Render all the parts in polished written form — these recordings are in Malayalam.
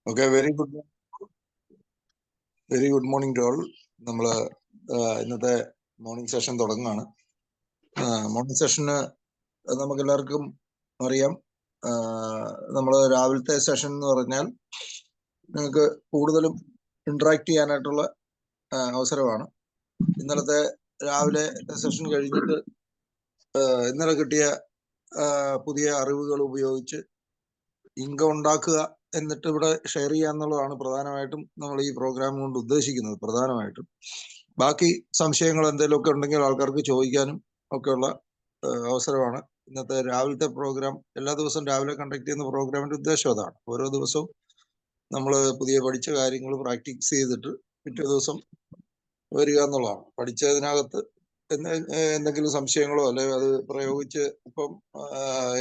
Okay, very good morning to all. നമ്മൾ ഇന്നത്തെ മോർണിംഗ് സെഷൻ തുടങ്ങുകയാണ്. മോർണിംഗ് സെഷന് നമുക്ക് എല്ലാവർക്കും അറിയാം. നമ്മൾ രാവിലത്തെ സെഷൻ എന്ന് പറഞ്ഞാൽ നിങ്ങൾക്ക് കൂടുതലും ഇന്ററാക്ട് ചെയ്യാനായിട്ടുള്ള അവസരമാണ്. ഇന്നലത്തെ രാവിലെ സെഷൻ കഴിഞ്ഞിട്ട് ഇന്നലെ കിട്ടിയ പുതിയ അറിവുകൾ ഉപയോഗിച്ച് ഇൻകം ഉണ്ടാക്കുക, എന്നിട്ട് ഇവിടെ ഷെയർ ചെയ്യുക എന്നുള്ളതാണ് പ്രധാനമായിട്ടും നമ്മൾ ഈ പ്രോഗ്രാം കൊണ്ട് ഉദ്ദേശിക്കുന്നത്. പ്രധാനമായിട്ടും ബാക്കി സംശയങ്ങൾ എന്തെങ്കിലുമൊക്കെ ഉണ്ടെങ്കിൽ ആൾക്കാർക്ക് ചോദിക്കാനും ഒക്കെയുള്ള അവസരമാണ് ഇന്നത്തെ രാവിലത്തെ പ്രോഗ്രാം. എല്ലാ ദിവസവും രാവിലെ കണ്ടക്ട് ചെയ്യുന്ന പ്രോഗ്രാമിന്റെ ഉദ്ദേശം അതാണ്. ഓരോ ദിവസവും നമ്മൾ പുതിയ പഠിച്ച കാര്യങ്ങൾ പ്രാക്ടീസ് ചെയ്തിട്ട് പിറ്റേ ദിവസം വരിക എന്നുള്ളതാണ്. പഠിച്ചതിനകത്ത് എന്തെങ്കിലും സംശയങ്ങളോ അല്ലെങ്കിൽ അത് പ്രയോഗിച്ച് ഇപ്പം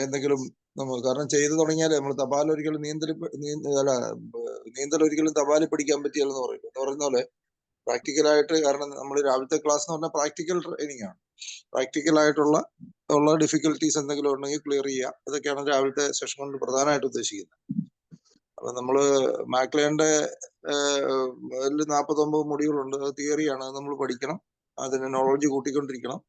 എന്തെങ്കിലും നമ്മൾ കാരണം ചെയ്തു തുടങ്ങിയാലേ നമ്മൾ തപാൽ ഒരിക്കലും നീന്തൽ ഒരിക്കലും തപാലിൽ പഠിക്കാൻ പറ്റിയല്ലെന്ന് പറയുന്ന പോലെ പ്രാക്ടിക്കലായിട്ട്, കാരണം നമ്മൾ രാവിലത്തെ ക്ലാസ് എന്ന് പറഞ്ഞാൽ പ്രാക്ടിക്കൽ ട്രെയിനിങ് ആണ്. പ്രാക്ടിക്കലായിട്ടുള്ള ഡിഫിക്കൽട്ടീസ് എന്തെങ്കിലും ഉണ്ടെങ്കിൽ ക്ലിയർ ചെയ്യുക. ഇതൊക്കെയാണ് രാവിലത്തെ സെഷൻ കൊണ്ട് പ്രധാനമായിട്ട് ഉദ്ദേശിക്കുന്നത്. അപ്പൊ നമ്മള് മാക്ലേന്റെ 49 മൊഡ്യൂളുണ്ട്. അത് തിയറിയാണ്, അത് നമ്മൾ പഠിക്കണം. അതിന് നോളജ് കൂട്ടിക്കൊണ്ടിരിക്കണം.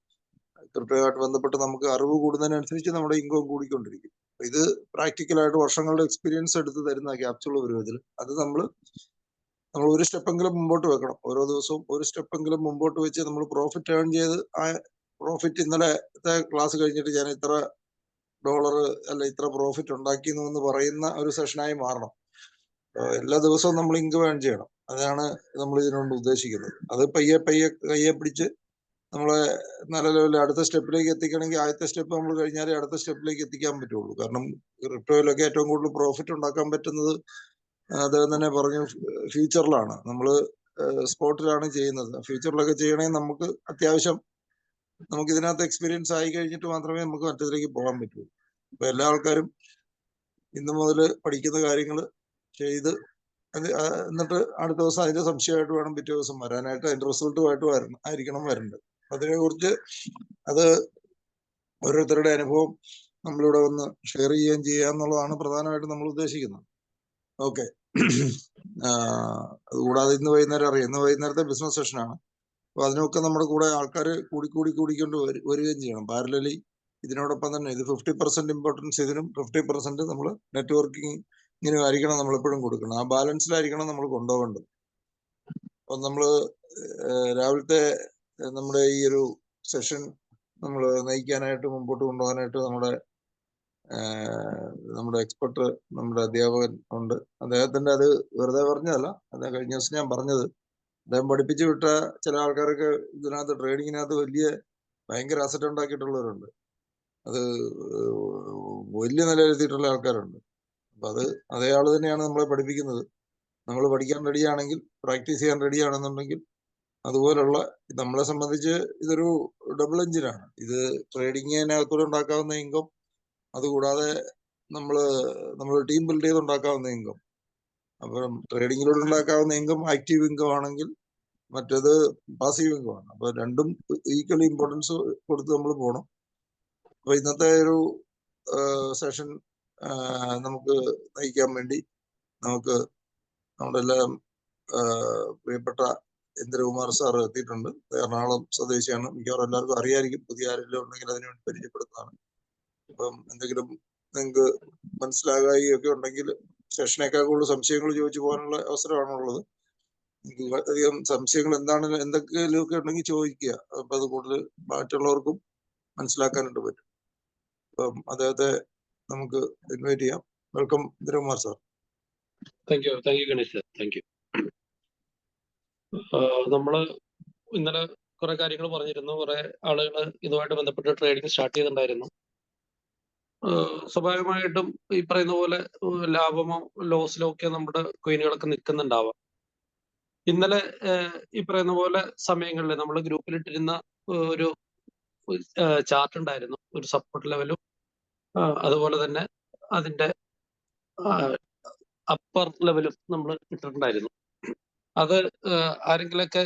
ക്രിപ്റ്റോയുമായിട്ട് ബന്ധപ്പെട്ട് നമുക്ക് അറിവ് കൂടുന്നതിനനുസരിച്ച് നമ്മുടെ ഇൻകം കൂടിക്കൊണ്ടിരിക്കും. ഇത് പ്രാക്ടിക്കലായിട്ട് വർഷങ്ങളുടെ എക്സ്പീരിയൻസ് എടുത്ത് തരുന്ന ക്യാപ്സ്യൂൾ രൂപത്തിൽ അത് നമ്മൾ ഒരു സ്റ്റെപ്പെങ്കിലും മുമ്പോട്ട് വെക്കണം. ഓരോ ദിവസവും ഒരു സ്റ്റെപ്പെങ്കിലും മുമ്പോട്ട് വെച്ച് നമ്മൾ പ്രോഫിറ്റ് ഏൺ ചെയ്ത് ആ പ്രോഫിറ്റ് ഇന്നലത്തെ ക്ലാസ് കഴിഞ്ഞിട്ട് ഞാൻ ഇത്ര ഡോളർ അല്ല ഇത്ര പ്രോഫിറ്റ് ഉണ്ടാക്കിയെന്നു എന്ന് പറയുന്ന ഒരു സെഷനായി മാറണം. എല്ലാ ദിവസവും നമ്മൾ ഇൻകം ഏൺ ചെയ്യണം. അതാണ് നമ്മൾ ഇതിനുകൊണ്ട് ഉദ്ദേശിക്കുന്നത്. അത് പയ്യെ കയ്യെ പിടിച്ച് നമ്മളെ നല്ല ലെവലിൽ അടുത്ത സ്റ്റെപ്പിലേക്ക് എത്തിക്കണമെങ്കിൽ ആദ്യത്തെ സ്റ്റെപ്പ് നമ്മൾ കഴിഞ്ഞാലേ അടുത്ത സ്റ്റെപ്പിലേക്ക് എത്തിക്കാൻ പറ്റുള്ളൂ. കാരണം ക്രിപ്റ്റോയിലൊക്കെ ഏറ്റവും കൂടുതൽ പ്രോഫിറ്റ് ഉണ്ടാക്കാൻ പറ്റുന്നത് അദ്ദേഹം തന്നെ പറഞ്ഞു ഫ്യൂച്ചറിലാണ്. നമ്മൾ സ്പോട്ടിലാണ് ചെയ്യുന്നത്. ഫ്യൂച്ചറിലൊക്കെ ചെയ്യണമെങ്കിൽ നമുക്ക് അത്യാവശ്യം നമുക്ക് ഇതിനകത്ത് എക്സ്പീരിയൻസ് ആയി കഴിഞ്ഞിട്ട് മാത്രമേ നമുക്ക് മറ്റതിലേക്ക് പോകാൻ പറ്റുള്ളൂ. അപ്പൊ എല്ലാ ആൾക്കാരും ഇന്നു മുതൽ പഠിക്കുന്ന കാര്യങ്ങൾ ചെയ്ത് എന്നിട്ട് അടുത്ത ദിവസം അതിന്റെ സംശയമായിട്ട് വേണം പിറ്റേ ദിവസം വരാനായിട്ട്. അതിന്റെ റിസൾട്ടുമായിട്ട് ആയിരിക്കണം വരേണ്ടത്. അതിനെ കുറിച്ച് അത് ഓരോരുത്തരുടെ അനുഭവം നമ്മളിവിടെ വന്ന് ഷെയർ ചെയ്യുകയും ചെയ്യുക എന്നുള്ളതാണ് പ്രധാനമായിട്ടും നമ്മൾ ഉദ്ദേശിക്കുന്നത്. ഓക്കെ. അതുകൂടാതെ ഇന്ന് വൈകുന്നേരം അറിയാം, ഇന്ന് വൈകുന്നേരത്തെ ബിസിനസ് സെഷനാണ്. അപ്പൊ അതിനൊക്കെ നമ്മുടെ കൂടെ ആൾക്കാർ കൂടിക്കൊണ്ട് വരികയും ചെയ്യണം പാരലലി. ഇതിനോടൊപ്പം തന്നെ ഇത് 50% ഇമ്പോർട്ടൻസ് ഇതിനും 50% നമ്മൾ നെറ്റ്വർക്കിങ്ങിനും ആയിരിക്കണം നമ്മളെപ്പോഴും കൊടുക്കണം. ആ ബാലൻസിലായിരിക്കണം നമ്മൾ കൊണ്ടുപോകേണ്ടത്. അപ്പൊ നമ്മള് രാവിലത്തെ നമ്മുടെ ഈ ഒരു സെഷൻ നമ്മൾ നയിക്കാനായിട്ട് മുമ്പോട്ട് കൊണ്ടുപോകാനായിട്ട് നമ്മുടെ എക്സ്പെർട്ട്, നമ്മുടെ അധ്യാപകൻ ഉണ്ട്. അദ്ദേഹത്തിന്റെ അത് വെറുതെ പറഞ്ഞതല്ല, അദ്ദേഹം കഴിഞ്ഞ ദിവസം ഞാൻ പറഞ്ഞത്, അദ്ദേഹം പഠിപ്പിച്ചു വിട്ട ചില ആൾക്കാരൊക്കെ ഇതിനകത്ത് ട്രേഡിങ്ങിനകത്ത് ഭയങ്കര അസറ്റ് ഉണ്ടാക്കിയിട്ടുള്ളവരുണ്ട്. അത് വലിയ നിലയിലെത്തിയിട്ടുള്ള ആൾക്കാരുണ്ട്. അപ്പൊ അതേ ആള് തന്നെയാണ് നമ്മളെ പഠിപ്പിക്കുന്നത്. നമ്മൾ പഠിക്കാൻ റെഡിയാണെങ്കിൽ, പ്രാക്ടീസ് ചെയ്യാൻ റെഡിയാണെന്നുണ്ടെങ്കിൽ, അതുപോലുള്ള നമ്മളെ സംബന്ധിച്ച് ഇതൊരു ഡബിൾ എഞ്ചിനാണ്. ഇത് ട്രേഡിങ്ങിനകത്തൂടെ ഉണ്ടാക്കാവുന്ന ഇൻകം, അതുകൂടാതെ നമ്മൾ ടീം ബിൽഡ് ചെയ്ത് ഉണ്ടാക്കാവുന്ന ഇൻകം. അപ്പം ട്രേഡിങ്ങിലൂടെ ഉണ്ടാക്കാവുന്ന ഇൻകം ആക്റ്റീവ് ഇൻകം ആണെങ്കിൽ, മറ്റേത് പാസീവ് ഇൻകം ആണ്. അപ്പൊ രണ്ടും ഈക്വലി ഇമ്പോർട്ടൻസ് കൊടുത്ത് നമ്മൾ പോകണം. അപ്പൊ ഇന്നത്തെ ഒരു സെഷൻ നമുക്ക് നയിക്കാൻ വേണ്ടി നമുക്ക് നമ്മുടെ എല്ലാം പ്രിയപ്പെട്ട ഇന്ദ്രകുമാർ സാർ എത്തിയിട്ടുണ്ട്. എറണാകുളം സ്വദേശിയാണ്. മിക്കവാറും എല്ലാവർക്കും അറിയായിരിക്കും. പുതിയ ആരെങ്കിലും ഉണ്ടെങ്കിൽ അതിനുവേണ്ടി പരിചയപ്പെടുത്തുന്നതാണ്. അപ്പം എന്തെങ്കിലും നിങ്ങൾക്ക് മനസ്സിലാകുകയൊക്കെ ഉണ്ടെങ്കിൽ സെഷനേക്കാൾ കൂടുതൽ സംശയങ്ങൾ ചോദിച്ചു പോകാനുള്ള അവസരമാണുള്ളത്. നിങ്ങൾക്ക് അധികം സംശയങ്ങൾ എന്തെങ്കിലുമൊക്കെ ഉണ്ടെങ്കിൽ ചോദിക്കുക. അപ്പൊ അത് കൂടുതൽ മറ്റുള്ളവർക്കും മനസ്സിലാക്കാനായിട്ട് പറ്റും. അപ്പം അദ്ദേഹത്തെ നമുക്ക് ഇൻവൈറ്റ് ചെയ്യാം. Welcome Indrakumar sir. Thank you Ganesh. Thank you. നമ്മള് ഇന്നലെ കുറെ കാര്യങ്ങൾ പറഞ്ഞിരുന്നു. കുറെ ആളുകൾ ഇതുമായിട്ട് ബന്ധപ്പെട്ട് ട്രേഡിംഗ് സ്റ്റാർട്ട് ചെയ്തിട്ടുണ്ടായിരുന്നു. സ്വാഭാവികമായിട്ടും ഈ പറയുന്ന പോലെ ലാഭമോ ലോസിലോ ഒക്കെ നമ്മുടെ കോയിനുകളൊക്കെ നിൽക്കുന്നുണ്ടാവാം. ഇന്നലെ ഈ പറയുന്ന പോലെ സമയങ്ങളിൽ നമ്മൾ ഗ്രൂപ്പിലിട്ടിരുന്ന ഒരു ചാർട്ട് ഉണ്ടായിരുന്നു. ഒരു സപ്പോർട്ട് ലെവലും അതുപോലെ തന്നെ അതിന്റെ അപ്പർ ലെവലും നമ്മൾ ഇട്ടിട്ടുണ്ടായിരുന്നു. അത് ആരെങ്കിലൊക്കെ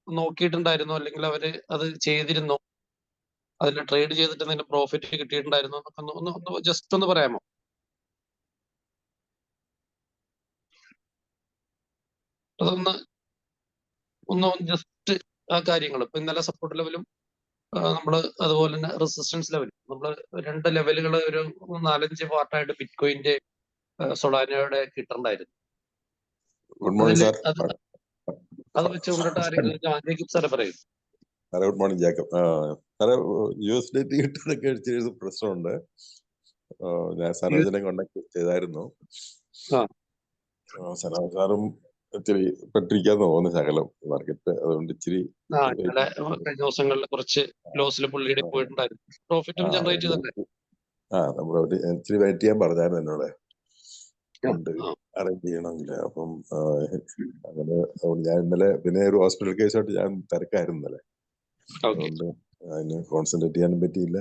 നോക്കിയിട്ടുണ്ടായിരുന്നോ, അല്ലെങ്കിൽ അവര് അത് ചെയ്തിരുന്നോ, അതിൽ ട്രേഡ് ചെയ്തിട്ട് എന്തെങ്കിലും പ്രോഫിറ്റ് കിട്ടിയിട്ടുണ്ടായിരുന്നോ എന്നൊക്കെ ഒന്ന് ജസ്റ്റ് ഒന്ന് പറയാമോ? അതൊന്ന് ഒന്ന് ജസ്റ്റ് ആ കാര്യങ്ങൾ ഇപ്പൊ ഇന്നലെ സപ്പോർട്ട് ലെവലും നമ്മൾ അതുപോലെ തന്നെ റെസിസ്റ്റൻസ് ലെവലും നമ്മൾ 2 ലെവലുകൾ ഒരു 4-5 പാർട്ടായിട്ട് ബിറ്റ്കോയിന്റെ സൊളാനയുടെ കിട്ടണ്ടായിരുന്നു. ഗുഡ് മോർണിംഗ് അതില് സാർ. അത് വെച്ച് കൊണ്ടിട്ട് ആരെങ്കിലും ജേക്കബ് സാറെ പറയും. സാറേ ഗുഡ് മോർണിംഗ് ജേക്കബ്. സാറേ USDT കിട്ടാനൊക്കെ ഇച്ചിരി പ്രശ്നമുണ്ട്. ഞാൻ സനോജിനെ കോണ്ടാക്ട് ചെയ്തായിരുന്നു. സാറും ഇച്ചിരി പെട്ടിരിക്കാന്ന് തോന്നുന്നു ശകലം മാർക്കറ്റ്. അതുകൊണ്ട് ഇച്ചിരി കഴിഞ്ഞ ദിവസങ്ങളിൽ കുറച്ച് ലോസിൽ പുള്ളിയുടെ പോയിട്ടുണ്ടായിരുന്നു. പ്രോഫിറ്റും ജനറേറ്റ് ചെയ്തിട്ടുണ്ട്. നമ്മള് ഇച്ചിരി വെയിറ്റ് ചെയ്യാൻ പറഞ്ഞായിരുന്നു എന്നോട് അറേഞ്ച് ചെയ്യണമെങ്കിൽ. അപ്പം അങ്ങനെ ഞാൻ ഇന്നലെ പിന്നെ ഒരു ഹോസ്പിറ്റൽ കേസായിട്ട് ഞാൻ തിരക്കായിരുന്നു ഇന്നലെ. അതുകൊണ്ട് അതിന് കോൺസെൻട്രേറ്റ് ചെയ്യാനും പറ്റിയില്ല.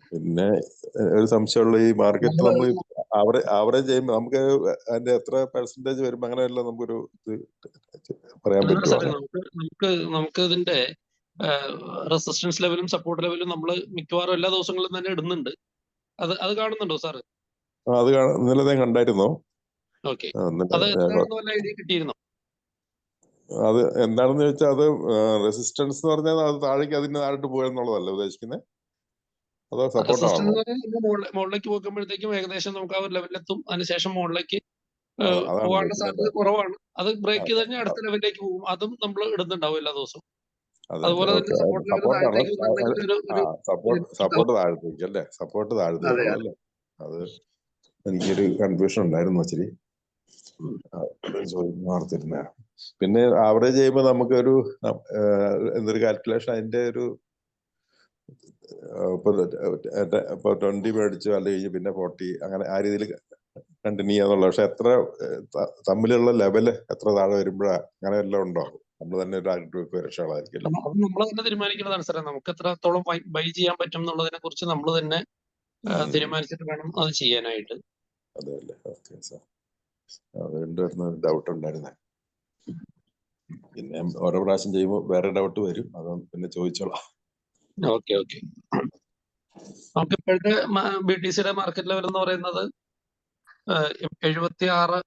പിന്നെ ഒരു സംശയമുള്ള ഈ മാർക്കറ്റ് നമ്മൾ ആവറേജ് ചെയ്യുമ്പോൾ നമുക്ക് അതിന്റെ എത്ര പെർസെന്റേജ് വരുമ്പോ അങ്ങനെയല്ല നമുക്കൊരു പറയാൻ പറ്റുമോ? നമുക്ക് ഇതിന്റെ റെസിസ്റ്റൻസ് ലെവലും സപ്പോർട്ട് ലെവലും നമ്മൾ മിക്കവാറും എല്ലാ ദിവസങ്ങളിലും തന്നെ ഇടുന്നുണ്ട്. അത് കാണുന്നുണ്ടോ സാറ്? അത് ഇന്നലെ ഞാൻ കണ്ടായിരുന്നോ? അത് എന്താണെന്ന് വെച്ചാൽ അത് റെസിസ്റ്റൻസ് എന്ന് പറഞ്ഞാൽ അത് താഴേക്ക് അതിന് താഴോട്ട് പോയെന്നുള്ളതല്ല ഉദ്ദേശിക്കുന്നത്? അതോ സപ്പോർട്ട് ആണോ? മുകളിലേക്ക് പോകുമ്പോഴത്തേക്കും ഏകദേശം നമുക്ക് ആ ഒരു ലെവലിലെത്തും. അതിനുശേഷം മുകളിലേക്ക് പോകാനുള്ള സാധ്യത കുറവാണ്. അത് ബ്രേക്ക് ചെയ്ത് കഴിഞ്ഞാൽ അടുത്ത ലെവലിലേക്ക് പോകും. അതും നമ്മൾ ഇടുന്നുണ്ടാവും എല്ലാ ദിവസവും. അതുപോലെ തന്നെ സപ്പോർട്ട് താഴത്തേക്ക് അല്ലേ? സപ്പോർട്ട് താഴത്തേക്കുള്ളല്ലേ? അത് എനിക്കൊരു കൺഫ്യൂഷൻ ഉണ്ടായിരുന്നു ഇച്ചിരി. ഓർത്തിരുന്ന. പിന്നെ ആവറേജ് ചെയ്യുമ്പോൾ നമുക്കൊരു എന്തൊരു കാൽക്കുലേഷൻ അതിന്റെ ഒരു ഇപ്പൊ 20 മേടിച്ചു അല്ലെങ്കിൽ പിന്നെ 40 അങ്ങനെ ആ രീതിയിൽ കണ്ടിന്യൂ ചെയ്യാന്നുള്ള. പക്ഷെ എത്ര തമ്മിലുള്ള ലെവല് എത്ര താഴെ വരുമ്പോഴാ അങ്ങനെ എല്ലാം ഉണ്ടോ? നമ്മൾ തന്നെ ഒരു രക്ഷകളായിരിക്കും. നമ്മൾ തന്നെ തീരുമാനിക്കുന്നതാണ് സാറേ. നമുക്ക് എത്രത്തോളം ബൈ ചെയ്യാൻ പറ്റും എന്നുള്ളതിനെ കുറിച്ച് നമ്മൾ തന്നെ തീരുമാനിച്ചിട്ട് വേണം അത് ചെയ്യാനായിട്ട്. അതെ അല്ലേ? Okay sir. അതുകൊണ്ട് വരുന്ന ഒരു ഡൗട്ട് ഉണ്ടായിരുന്നേ. പിന്നെ ഓരോ പ്രാവശ്യം ചെയ്യുമ്പോൾ വേറെ ഡൗട്ട് വരും. അത് പിന്നെ ചോദിച്ചോളാം. ഓക്കെ. നമുക്ക് ഇപ്പോഴത്തെ BTCയുടെ മാർക്കറ്റ് ലെവൽ എന്ന് പറയുന്നത് 76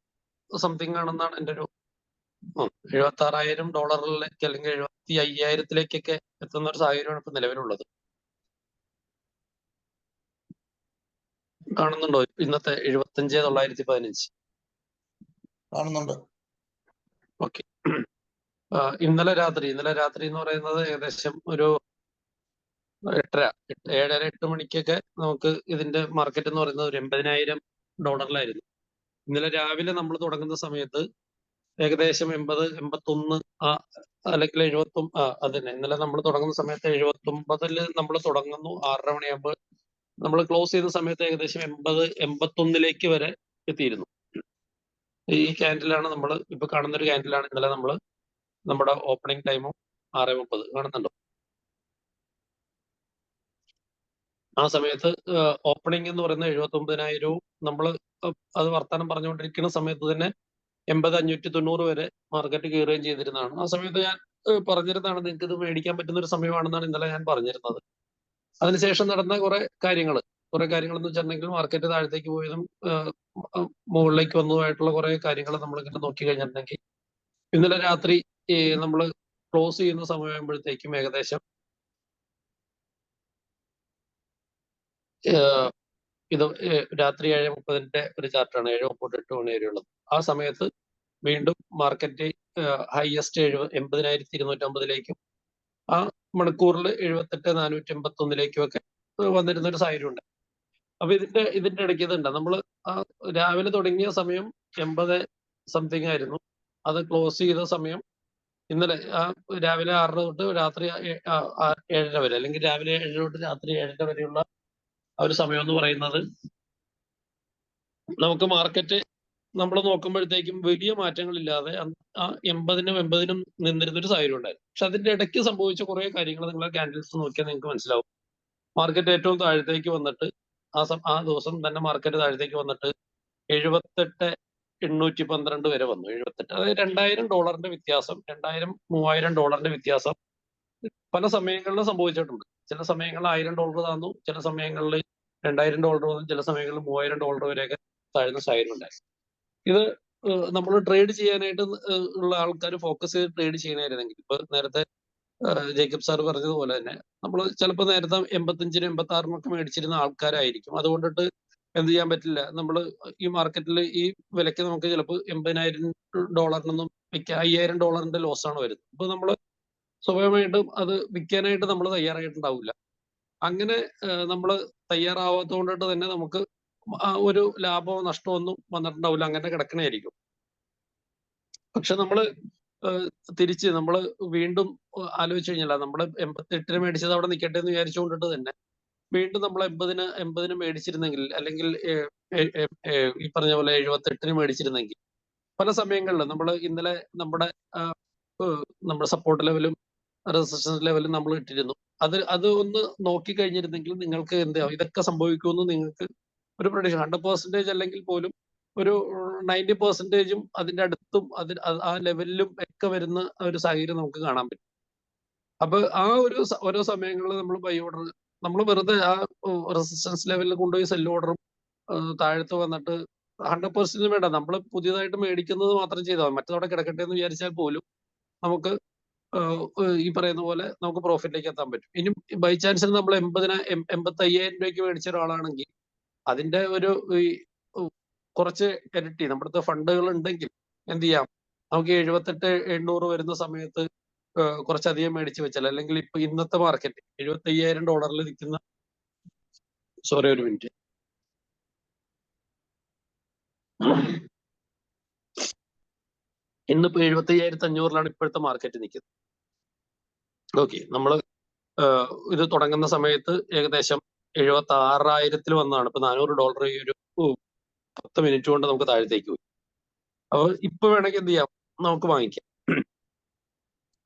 സംതിങ് ആണെന്നാണ് എൻ്റെ ഒരു $76,000 അല്ലെങ്കിൽ 75,000 എത്തുന്ന ഒരു സാഹചര്യമാണ് ഇപ്പൊ നിലവിലുള്ളത്. കാണുന്നുണ്ടോ ഇന്നത്തെ 75,915? കാണുന്നുണ്ട്. ഓക്കെ. ഇന്നലെ രാത്രി എന്ന് പറയുന്നത് ഏകദേശം ഒരു 7:30 മണിക്കൊക്കെ നമുക്ക് ഇതിന്റെ മാർക്കറ്റ് എന്ന് പറയുന്നത് ഒരു $80,000 ഇന്നലെ രാവിലെ നമ്മൾ തുടങ്ങുന്ന സമയത്ത് ഏകദേശം 80, 81 അല്ലെങ്കിൽ 79 അതന്നെ. ഇന്നലെ നമ്മൾ തുടങ്ങുന്ന സമയത്ത് 79 നമ്മൾ തുടങ്ങുന്നു. 6:30 മണിയാകുമ്പോൾ നമ്മൾ ക്ലോസ് ചെയ്ത സമയത്ത് ഏകദേശം 80, 81 വരെ എത്തിയിരുന്നു. ഈ ക്യാൻഡിലാണ് നമ്മൾ ഇപ്പൊ കാണുന്ന ഒരു ക്യാൻഡിലാണ് ഇന്നലെ നമ്മുടെ ഓപ്പണിംഗ് ടൈമും 6:30 കാണുന്നുണ്ടോ? ആ സമയത്ത് ഓപ്പണിംഗ് എന്ന് പറയുന്നത് 79,000 നമ്മൾ അത് വർത്തമാനം പറഞ്ഞുകൊണ്ടിരിക്കുന്ന സമയത്ത് തന്നെ 80,590 വരെ മാർക്കറ്റ് കയറുകയും ചെയ്തിരുന്നതാണ്. ആ സമയത്ത് ഞാൻ പറഞ്ഞിരുന്നതാണ് നിങ്ങൾക്ക് ഇത് മേടിക്കാൻ പറ്റുന്ന ഒരു സമയമാണെന്നാണ് ഇന്നലെ ഞാൻ പറഞ്ഞിരുന്നത്. അതിനുശേഷം നടന്ന കുറെ കാര്യങ്ങൾ എന്ന് വെച്ചിട്ടുണ്ടെങ്കിൽ മാർക്കറ്റ് താഴത്തേക്ക് പോയതും മുകളിലേക്ക് വന്നതുമായിട്ടുള്ള കുറെ കാര്യങ്ങൾ നമ്മൾ ഇങ്ങനെ നോക്കി കഴിഞ്ഞിട്ടുണ്ടെങ്കിൽ ഇന്നലെ രാത്രി നമ്മൾ ക്ലോസ് ചെയ്യുന്ന സമയമാകുമ്പോഴത്തേക്കും ഏകദേശം ഇത് രാത്രി 7:30 ഒരു ചാർട്ടാണ്. 7:30 8 മണി വരെയുള്ളത്. ആ സമയത്ത് വീണ്ടും മാർക്കറ്റ് ഹയസ്റ്റ് 80,250 ആ മണിക്കൂറിൽ 78,481 ഒക്കെ വന്നിരുന്ന ഒരു സാഹചര്യമുണ്ട്. അപ്പൊ ഇതിന്റെ ഇടയ്ക്ക് ഇതുണ്ട്. നമ്മൾ രാവിലെ തുടങ്ങിയ സമയം 80 സംതിങ് ആയിരുന്നു. അത് ക്ലോസ് ചെയ്ത സമയം ഇന്നലെ രാവിലെ 6:30 തൊട്ട് രാത്രി 7:30 വരെ, അല്ലെങ്കിൽ രാവിലെ 7 തൊട്ട് രാത്രി 7:30 വരെയുള്ള ആ ഒരു സമയം എന്ന് പറയുന്നത് നമുക്ക് മാർക്കറ്റ് നമ്മൾ നോക്കുമ്പോഴത്തേക്കും വലിയ മാറ്റങ്ങളില്ലാതെ ആ 80-നും നിന്നിരുന്ന ഒരു സാഹചര്യം ഉണ്ടായിരുന്നു. പക്ഷെ അതിന്റെ ഇടയ്ക്ക് സംഭവിച്ച കുറെ കാര്യങ്ങൾ നിങ്ങൾ ക്യാൻഡിൽസ് നോക്കിയാൽ നിങ്ങൾക്ക് മനസ്സിലാവും. മാർക്കറ്റ് ഏറ്റവും താഴത്തേക്ക് വന്നിട്ട് ആ ദിവസം തന്നെ മാർക്കറ്റ് താഴത്തേക്ക് വന്നിട്ട് 78,812 വരെ വന്നു. 78, അതായത് $2,000 വ്യത്യാസം, $2,000-3,000 വ്യത്യാസം പല സമയങ്ങളിലും സംഭവിച്ചിട്ടുണ്ട്. ചില സമയങ്ങളിൽ $1,000 താന്നു, ചില സമയങ്ങളിൽ $2,000 വന്നു, ചില സമയങ്ങളിൽ $3,000 വരെയൊക്കെ താഴ്ന്ന സാഹചര്യം ഉണ്ടായി. ഇത് നമ്മൾ ട്രേഡ് ചെയ്യാനായിട്ട് ഉള്ള ആൾക്കാർ ഫോക്കസ് ചെയ്ത് ട്രേഡ് ചെയ്യണമായിരുന്നെങ്കിൽ ഇപ്പൊ നേരത്തെ ജേക്കബ് സാർ പറഞ്ഞതുപോലെ തന്നെ നമ്മൾ ചിലപ്പോൾ നേരത്തെ 85-നും 86-നും ഒക്കെ മേടിച്ചിരുന്ന ആൾക്കാരായിരിക്കും. അതുകൊണ്ടിട്ട് എന്ത് ചെയ്യാൻ പറ്റില്ല. നമ്മൾ ഈ മാർക്കറ്റിൽ ഈ വിലയ്ക്ക് നമുക്ക് ചിലപ്പോൾ $80,000 വിൽക്കാം. $5,000 ലോസാണ് വരുന്നത്. അപ്പൊ നമ്മൾ സ്വാഭാവികമായിട്ടും അത് വിൽക്കാനായിട്ട് നമ്മൾ തയ്യാറായിട്ടുണ്ടാവില്ല. അങ്ങനെ നമ്മൾ തയ്യാറാവാത്തത് കൊണ്ടിട്ട് തന്നെ നമുക്ക് ഒരു ലാഭമോ നഷ്ടമോ ഒന്നും വന്നിട്ടുണ്ടാവില്ല. അങ്ങനെ കിടക്കണായിരിക്കും. പക്ഷെ നമ്മള് തിരിച്ച് നമ്മൾ വീണ്ടും ആലോചിച്ച് കഴിഞ്ഞാൽ നമ്മൾ 88-ന് മേടിച്ചത് അവിടെ നിൽക്കട്ടെ എന്ന് വിചാരിച്ചുകൊണ്ടിട്ട് തന്നെ വീണ്ടും നമ്മൾ 80-ന് മേടിച്ചിരുന്നെങ്കിൽ, അല്ലെങ്കിൽ ഈ പറഞ്ഞ പോലെ 78-ന് മേടിച്ചിരുന്നെങ്കിൽ, പല സമയങ്ങളിലും നമ്മൾ ഇന്നലെ നമ്മുടെ സപ്പോർട്ട് ലെവലും റെസിസ്റ്റൻസ് ലെവലും നമ്മൾ ഇട്ടിരുന്നു. അത് ഒന്ന് നോക്കി കഴിഞ്ഞിരുന്നെങ്കിൽ നിങ്ങൾക്ക് എന്താ ഇതൊക്കെ സംഭവിക്കുമെന്ന് നിങ്ങൾക്ക് ഒരു പ്രൊഡിക്ഷൻ 100% അല്ലെങ്കിൽ പോലും ഒരു 90%-ഉം അതിന്റെ അടുത്തും ആ ലെവലിലും ഒക്കെ വരുന്ന ഒരു സാഹചര്യം നമുക്ക് കാണാൻ പറ്റും. അപ്പൊ ആ ഓരോ സമയങ്ങളിൽ നമ്മൾ ബൈ ഓർഡർ നമ്മൾ വെറുതെ ആ റെസിസ്റ്റൻസ് ലെവലിൽ കൊണ്ടുപോയി സെൽ ഓർഡറും താഴത്ത് വന്നിട്ട് 100% വേണ്ട, നമ്മൾ പുതിയതായിട്ട് മേടിക്കുന്നത് മാത്രം ചെയ്താൽ മതി. മറ്റതവിടെ കിടക്കട്ടെ എന്ന് വിചാരിച്ചാൽ പോലും നമുക്ക് ഈ പറയുന്ന പോലെ നമുക്ക് പ്രോഫിറ്റിലേക്ക് എത്താൻ പറ്റും. ഇനി ബൈ ചാൻസിൽ നമ്മൾ 85,000 രൂപയ്ക്ക് മേടിച്ച ഒരാളാണെങ്കിൽ അതിന്റെ ഒരു കുറച്ച് ഇരട്ടി നമ്മുടെ ഫണ്ടുകൾ ഉണ്ടെങ്കിൽ എന്ത് ചെയ്യാം, നമുക്ക് 78-800 വരുന്ന സമയത്ത് കുറച്ചധികം മേടിച്ച് വെച്ചാൽ, അല്ലെങ്കിൽ ഇപ്പൊ ഇന്നത്തെ മാർക്കറ്റ് $75,000 നിൽക്കുന്ന, സോറി ഒരു മിനിറ്റ്, ഇന്നിപ്പോ 75,500-ലാണ് ഇപ്പോഴത്തെ മാർക്കറ്റ് നിൽക്കുന്നത്. ഓക്കെ, നമ്മള് ഇത് തുടങ്ങുന്ന സമയത്ത് ഏകദേശം 76,000-ൽ വന്നതാണ്. ഇപ്പൊ $400 ഈ ഒരു 10 മിനിറ്റ് കൊണ്ട് നമുക്ക് താഴത്തേക്ക് പോയി. അപ്പൊ ഇപ്പൊ വേണമെങ്കിൽ എന്ത് ചെയ്യാം, നമുക്ക് വാങ്ങിക്കാം.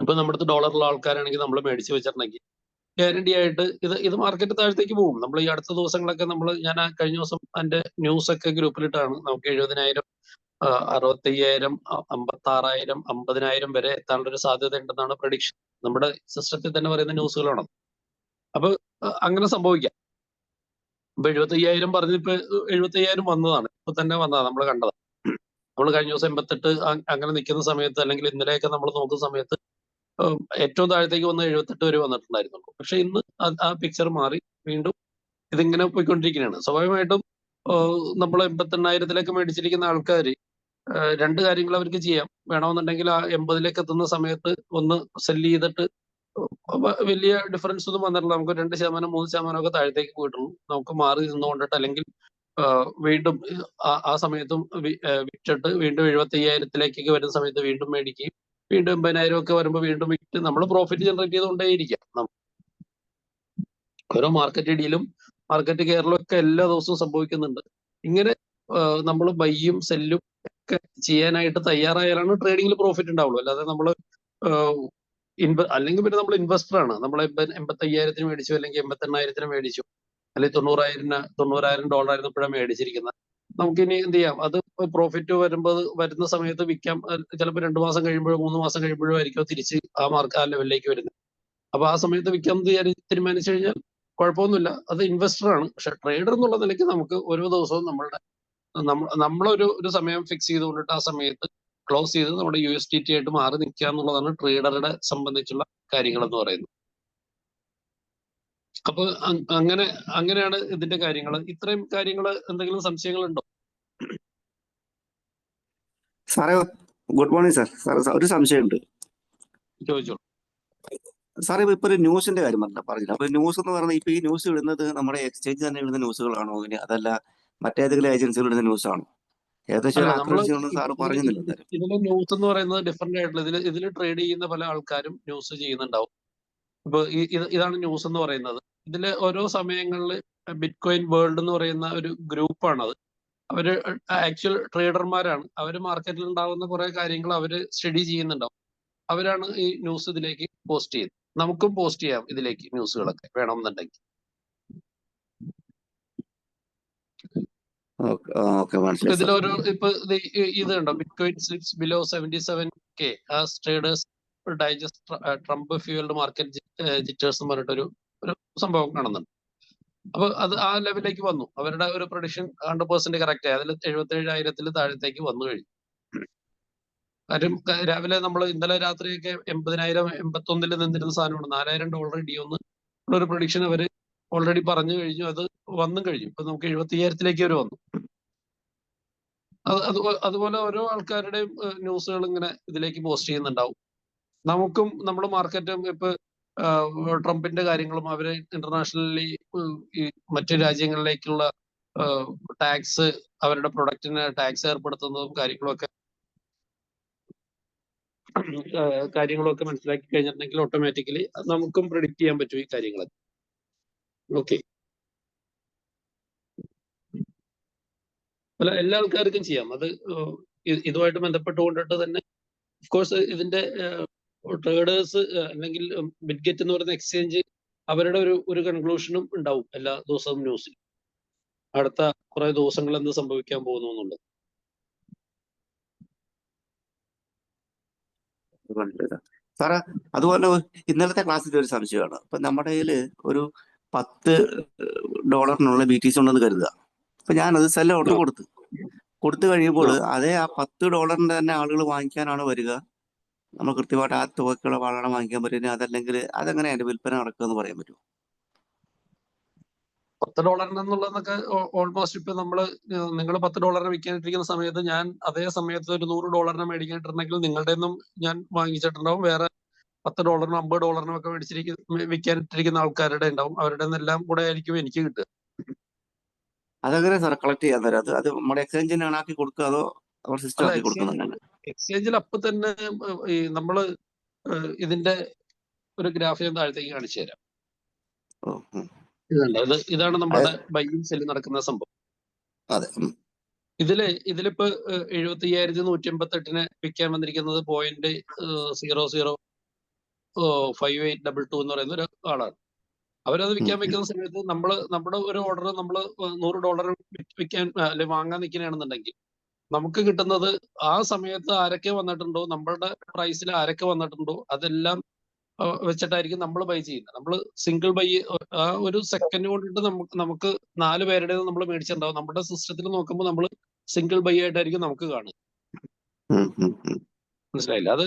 ഇപ്പൊ നമ്മുടെ അടുത്ത് ഡോളറുള്ള ആൾക്കാരാണെങ്കിൽ നമ്മൾ മേടിച്ച് വെച്ചിട്ടുണ്ടെങ്കിൽ ഗ്യാരണ്ടി ആയിട്ട് ഇത് മാർക്കറ്റ് താഴത്തേക്ക് പോകും. നമ്മൾ ഈ അടുത്ത ദിവസങ്ങളൊക്കെ ഞാൻ കഴിഞ്ഞ ദിവസം അതിന്റെ ന്യൂസ് ഒക്കെ ഗ്രൂപ്പിലിട്ടാണ് നമുക്ക് 70,000, 65,000, 56,000, 50,000 വരെ എത്താനുള്ള ഒരു സാധ്യത ഉണ്ടെന്നാണ് പ്രഡിക്ഷൻ. നമ്മുടെ സിസ്റ്റത്തിൽ തന്നെ പറയുന്ന ന്യൂസുകളാണ്. അപ്പൊ അങ്ങനെ സംഭവിക്കാം. ഇപ്പൊ 75,000 പറഞ്ഞിപ്പോ 75,000 വന്നതാണ്, ഇപ്പൊ തന്നെ വന്നതാണ്, നമ്മൾ കണ്ടത്. നമ്മൾ കഴിഞ്ഞ ദിവസം 88 അങ്ങനെ നിൽക്കുന്ന സമയത്ത്, അല്ലെങ്കിൽ ഇന്നലെയൊക്കെ നമ്മൾ നോക്കുന്ന സമയത്ത് ഏറ്റവും താഴത്തേക്ക് വന്ന് 78 വരെ വന്നിട്ടുണ്ടായിരുന്നുള്ളൂ. പക്ഷെ ഇന്ന് ആ പിക്ചർ മാറി വീണ്ടും ഇതിങ്ങനെ പോയിക്കൊണ്ടിരിക്കുകയാണ്. സ്വാഭാവികമായിട്ടും നമ്മൾ 88,000-ലേക്ക് മേടിച്ചിരിക്കുന്ന ആൾക്കാർ രണ്ട് കാര്യങ്ങൾ അവർക്ക് ചെയ്യാം. വേണമെന്നുണ്ടെങ്കിൽ ആ 80-ലേക്ക് എത്തുന്ന സമയത്ത് ഒന്ന് സെല്ല് ചെയ്തിട്ട് വലിയ ഡിഫറൻസ് ഒന്നും വന്നിട്ടില്ല. നമുക്ക് 2%, 3% ഒക്കെ താഴത്തേക്ക് പോയിട്ടുള്ളൂ. നമുക്ക് മാറി നിന്നുകൊണ്ടിട്ട്, അല്ലെങ്കിൽ വീണ്ടും ആ സമയത്തും വിറ്റിട്ട് വീണ്ടും 75,000-ലേക്കൊക്കെ വരുന്ന സമയത്ത് വീണ്ടും മേടിക്കുകയും വീണ്ടും 80,000 ഒക്കെ വരുമ്പോൾ വീണ്ടും വിറ്റ് നമ്മൾ പ്രോഫിറ്റ് ജനറേറ്റ് ചെയ്തുകൊണ്ടേയിരിക്കാം. ഓരോ മാർക്കറ്റ് ഇടിയിലും മാർക്കറ്റ് കയറലും ഒക്കെ എല്ലാ ദിവസവും സംഭവിക്കുന്നുണ്ട്. ഇങ്ങനെ നമ്മൾ ബൈയും സെല്ലും ഒക്കെ ചെയ്യാനായിട്ട് തയ്യാറായാലാണ് ട്രേഡിങ്ങിൽ പ്രോഫിറ്റ് ഉണ്ടാവുള്ളൂ. അല്ലാതെ നമ്മൾ അല്ലെങ്കിൽ പിന്നെ നമ്മൾ ഇൻവെസ്റ്റർ ആണ്. നമ്മൾ 85,000-ന് മേടിച്ചു, അല്ലെങ്കിൽ 88,000-ന് മേടിച്ചു, അല്ലെങ്കിൽ $90,000 ആയിരുന്നപ്പോഴാണ് മേടിച്ചിരിക്കുന്നത്. നമുക്കിനി എന്ത് ചെയ്യാം, അത് പ്രോഫിറ്റ് വരുന്ന സമയത്ത് വിൽക്കാം. ചിലപ്പോൾ 2 മാസം കഴിയുമ്പോഴോ 3 മാസം കഴിയുമ്പോഴോ ആയിരിക്കും തിരിച്ച് ആ ലെവലിലേക്ക് വരുന്നത്. അപ്പൊ ആ സമയത്ത് വിൽക്കാം തീരുമാനിച്ചു കഴിഞ്ഞാൽ കുഴപ്പമൊന്നുമില്ല. അത് ഇൻവെസ്റ്റർ ആണ്. പക്ഷെ ട്രേഡർ എന്നുള്ള നിലയ്ക്ക് നമുക്ക് ഓരോ ദിവസവും നമ്മളൊരു സമയം ഫിക്സ് ചെയ്തുകൊണ്ടിട്ട് ആ സമയത്ത് ക്ലോസ് ചെയ്ത് നമ്മുടെ USDT ആയിട്ട് മാറി നിൽക്കുക എന്നുള്ളതാണ് ട്രേഡറുടെ സംബന്ധിച്ചുള്ള കാര്യങ്ങൾ എന്ന് പറയുന്നത്. അപ്പൊ അങ്ങനെയാണ് ഇതിന്റെ കാര്യങ്ങൾ. ഇത്രയും കാര്യങ്ങൾ, എന്തെങ്കിലും സംശയങ്ങളുണ്ടോ? സാറേ ഗുഡ് മോർണിംഗ് സാർ. ഒരു സംശയമുണ്ട്. ചോദിച്ചോളൂ സാറേ. ഇപ്പൊ ഒരു ന്യൂസിന്റെ കാര്യം പറഞ്ഞില്ല. അപ്പൊ ന്യൂസ് എന്ന് പറഞ്ഞാൽ ഇപ്പൊ ഈ ന്യൂസ് ഇടുന്നത് നമ്മുടെ എക്സ്ചേഞ്ച് തന്നെ ഇടുന്ന ന്യൂസുകളാണോ, ഇനി അതല്ല മറ്റേതെങ്കിലും ഏജൻസികൾ ഇടുന്ന ന്യൂസ് ആണോ? ഏകദേശം സാറ് പറഞ്ഞില്ല. ഇതിലെ ന്യൂസ് എന്ന് പറയുന്നത് ഡിഫറെന്റ് ആയിട്ടുള്ള, ഇതിൽ ട്രേഡ് ചെയ്യുന്ന പല ആൾക്കാരും ന്യൂസ് ചെയ്യുന്നുണ്ടാവും. ഇപ്പൊ ഇതാണ് ന്യൂസ് എന്ന് പറയുന്നത്. ഇതില് ഓരോ സമയങ്ങളിൽ ബിറ്റ്കോയിൻ വേൾഡ് എന്ന് പറയുന്ന ഒരു ഗ്രൂപ്പാണത്. അവര് ആക്ച്വൽ ട്രേഡർമാരാണ്. അവര് മാർക്കറ്റിൽ ഉണ്ടാകുന്ന കുറെ കാര്യങ്ങൾ അവര് സ്റ്റഡി ചെയ്യുന്നുണ്ടാവും. അവരാണ് ഈ ന്യൂസ് ഇതിലേക്ക് പോസ്റ്റ് ചെയ്യുന്നത്. നമുക്കും പോസ്റ്റ് ചെയ്യാം ഇതിലേക്ക് ന്യൂസുകളൊക്കെ വേണമെന്നുണ്ടെങ്കിൽ. ഇതിലൊരു ഇപ്പൊ ഇത് കണ്ടോ, bitcoin slips below 77K as traders digest Trump fuelled market jitters എന്ന് പറഞ്ഞിട്ടൊരു സംഭവം കാണുന്നുണ്ട്. അപ്പൊ അത് ആ ലെവലിലേക്ക് വന്നു. അവരുടെ ഒരു പ്രൊഡിക്ഷൻ 100% കറക്റ്റ് ആയി. അതിൽ 77,000-ൽ താഴത്തേക്ക് വന്നു കഴിഞ്ഞു. കാര്യം രാവിലെ നമ്മൾ ഇന്നലെ രാത്രിയൊക്കെ 80,000 81 നിന്നിരുന്ന സാധനമാണ് $4,000 ഇടിയുമെന്ന് ഉള്ളൊരു പ്രഡിക്ഷൻ അവര് ഓൾറെഡി പറഞ്ഞു കഴിഞ്ഞു. അത് വന്നും കഴിഞ്ഞു. ഇപ്പൊ നമുക്ക് 75,000 അവർ വന്നു. അതുപോലെ ഓരോ ആൾക്കാരുടെയും ന്യൂസുകൾ ഇങ്ങനെ ഇതിലേക്ക് പോസ്റ്റ് ചെയ്യുന്നുണ്ടാവും. നമുക്കും നമ്മുടെ മാർക്കറ്റും ഇപ്പൊ ട്രംപിന്റെ കാര്യങ്ങളും അവര് ഇന്റർനാഷണലി ഈ മറ്റു രാജ്യങ്ങളിലേക്കുള്ള ടാക്സ്, അവരുടെ പ്രൊഡക്റ്റിന് ടാക്സ് ഏർപ്പെടുത്തുന്നതും കാര്യങ്ങളൊക്കെ മനസ്സിലാക്കി കഴിഞ്ഞിട്ടുണ്ടെങ്കിൽ ഓട്ടോമാറ്റിക്കലി നമുക്കും പ്രിഡിക്റ്റ് ചെയ്യാൻ പറ്റും ഈ കാര്യങ്ങൾ. ഓക്കെ, അല്ല എല്ലാ ആൾക്കാർക്കും ചെയ്യാം. അത് ഇതുമായിട്ട് ബന്ധപ്പെട്ടുകൊണ്ടിട്ട് തന്നെ ഓഫ്കോഴ്സ് ഇതിന്റെ ട്രേഡേഴ്സ് അല്ലെങ്കിൽ ബിറ്റ്ഗെറ്റ് എന്ന് പറയുന്ന എക്സ്ചേഞ്ച് അവരുടെ ഒരു കൺക്ലൂഷനും ഉണ്ടാവും എല്ലാ ദിവസവും ന്യൂസിൽ. അടുത്ത കുറെ ദിവസങ്ങൾ എന്ത് സംഭവിക്കാൻ പോകുന്നു എന്നുള്ളത്. സാറേ, അതുപോലെ ഇന്നലത്തെ ക്ലാസ്സിൽ ഒരു സംശയമാണ്. ഇപ്പൊ നമ്മുടെ കയ്യിൽ ഒരു $10 BTC ഉണ്ടെന്ന് കരുതുക. അപ്പൊ ഞാനത് സെൽ ഓർഡർ കൊടുത്തു കഴിയുമ്പോൾ അതേ ആ $10 തന്നെ ആളുകൾ വാങ്ങിക്കാനാണ് വരിക. നമ്മൾ കൃത്യമായിട്ട് ആ തുകക്കുള്ള വളരണം വാങ്ങിക്കാൻ പറ്റുന്നത്. അതല്ലെങ്കിൽ അതെങ്ങനെ അതിന്റെ വിൽപ്പന നടക്കുക എന്ന് പറയാൻ പറ്റുമോ? $10 എന്നുള്ളതൊക്കെ ഓൾമോസ്റ്റ് ഇപ്പൊ നിങ്ങൾ $10 വിൽക്കാനിട്ടിരിക്കുന്ന സമയത്ത് ഞാൻ അതേ സമയത്ത് ഒരു $100 മേടിക്കാനിട്ടുണ്ടെങ്കിൽ നിങ്ങളുടെ ഒന്നും ഞാൻ വാങ്ങിച്ചിട്ടുണ്ടാവും. വേറെ $10 $50 ഒക്കെ വിൽക്കാനിട്ടിരിക്കുന്ന ആൾക്കാരുടെ ഉണ്ടാവും. അവരുടെ എല്ലാം കൂടെ ആയിരിക്കും എനിക്ക് കിട്ടുക. അതെങ്ങനെ സാർ കളക്ട് ചെയ്യാൻ തരാം? അത് നമ്മുടെ എക്സ്ചേഞ്ചിന് ആക്കി കൊടുക്കുക അതോ അവർ സിസ്റ്റം ആക്കി കൊടുക്കുന്നുണ്ടല്ലോ? എക്സ്ചേഞ്ചിൽ അപ്പൊ തന്നെ ഈ നമ്മള് ഇതിന്റെ ഒരു ഗ്രാഫ് ഞാൻ താഴത്തേക്ക് കാണിച്ചു തരാം. ഇതാണ് നമ്മുടെ ബൈയും സെല്ലും നടക്കുന്ന സംഭവം. അതെ. ഇതിലിപ്പോ 75,188 വിൽക്കാൻ വന്നിരിക്കുന്നത് 0.005822 എന്ന് പറയുന്ന ഒരു ആളാണ്. അവരത് വിൽക്കാൻ വെക്കുന്ന സമയത്ത് നമ്മുടെ ഒരു ഓർഡർ നമ്മൾ $100 വിൽക്കാൻ അല്ലെങ്കിൽ വാങ്ങാൻ നിൽക്കുകയാണെന്നുണ്ടെങ്കിൽ നമുക്ക് കിട്ടുന്നത് ആ സമയത്ത് ആരൊക്കെ വന്നിട്ടുണ്ടോ, നമ്മളുടെ പ്രൈസിൽ ആരൊക്കെ വന്നിട്ടുണ്ടോ അതെല്ലാം വെച്ചിട്ടായിരിക്കും നമ്മൾ ബൈ ചെയ്യുന്നത്. നമ്മൾ സിംഗിൾ ബൈ ആ ഒരു സെക്കൻഡ് കൊണ്ടിട്ട് നമുക്ക് 4 പേരുടെ നമ്മൾ മേടിച്ചിട്ടുണ്ടാവും. നമ്മുടെ സിസ്റ്റത്തിൽ നോക്കുമ്പോൾ നമ്മൾ സിംഗിൾ ബൈ ആയിട്ടായിരിക്കും നമുക്ക് കാണുക. മനസ്സിലായില്ല? അത്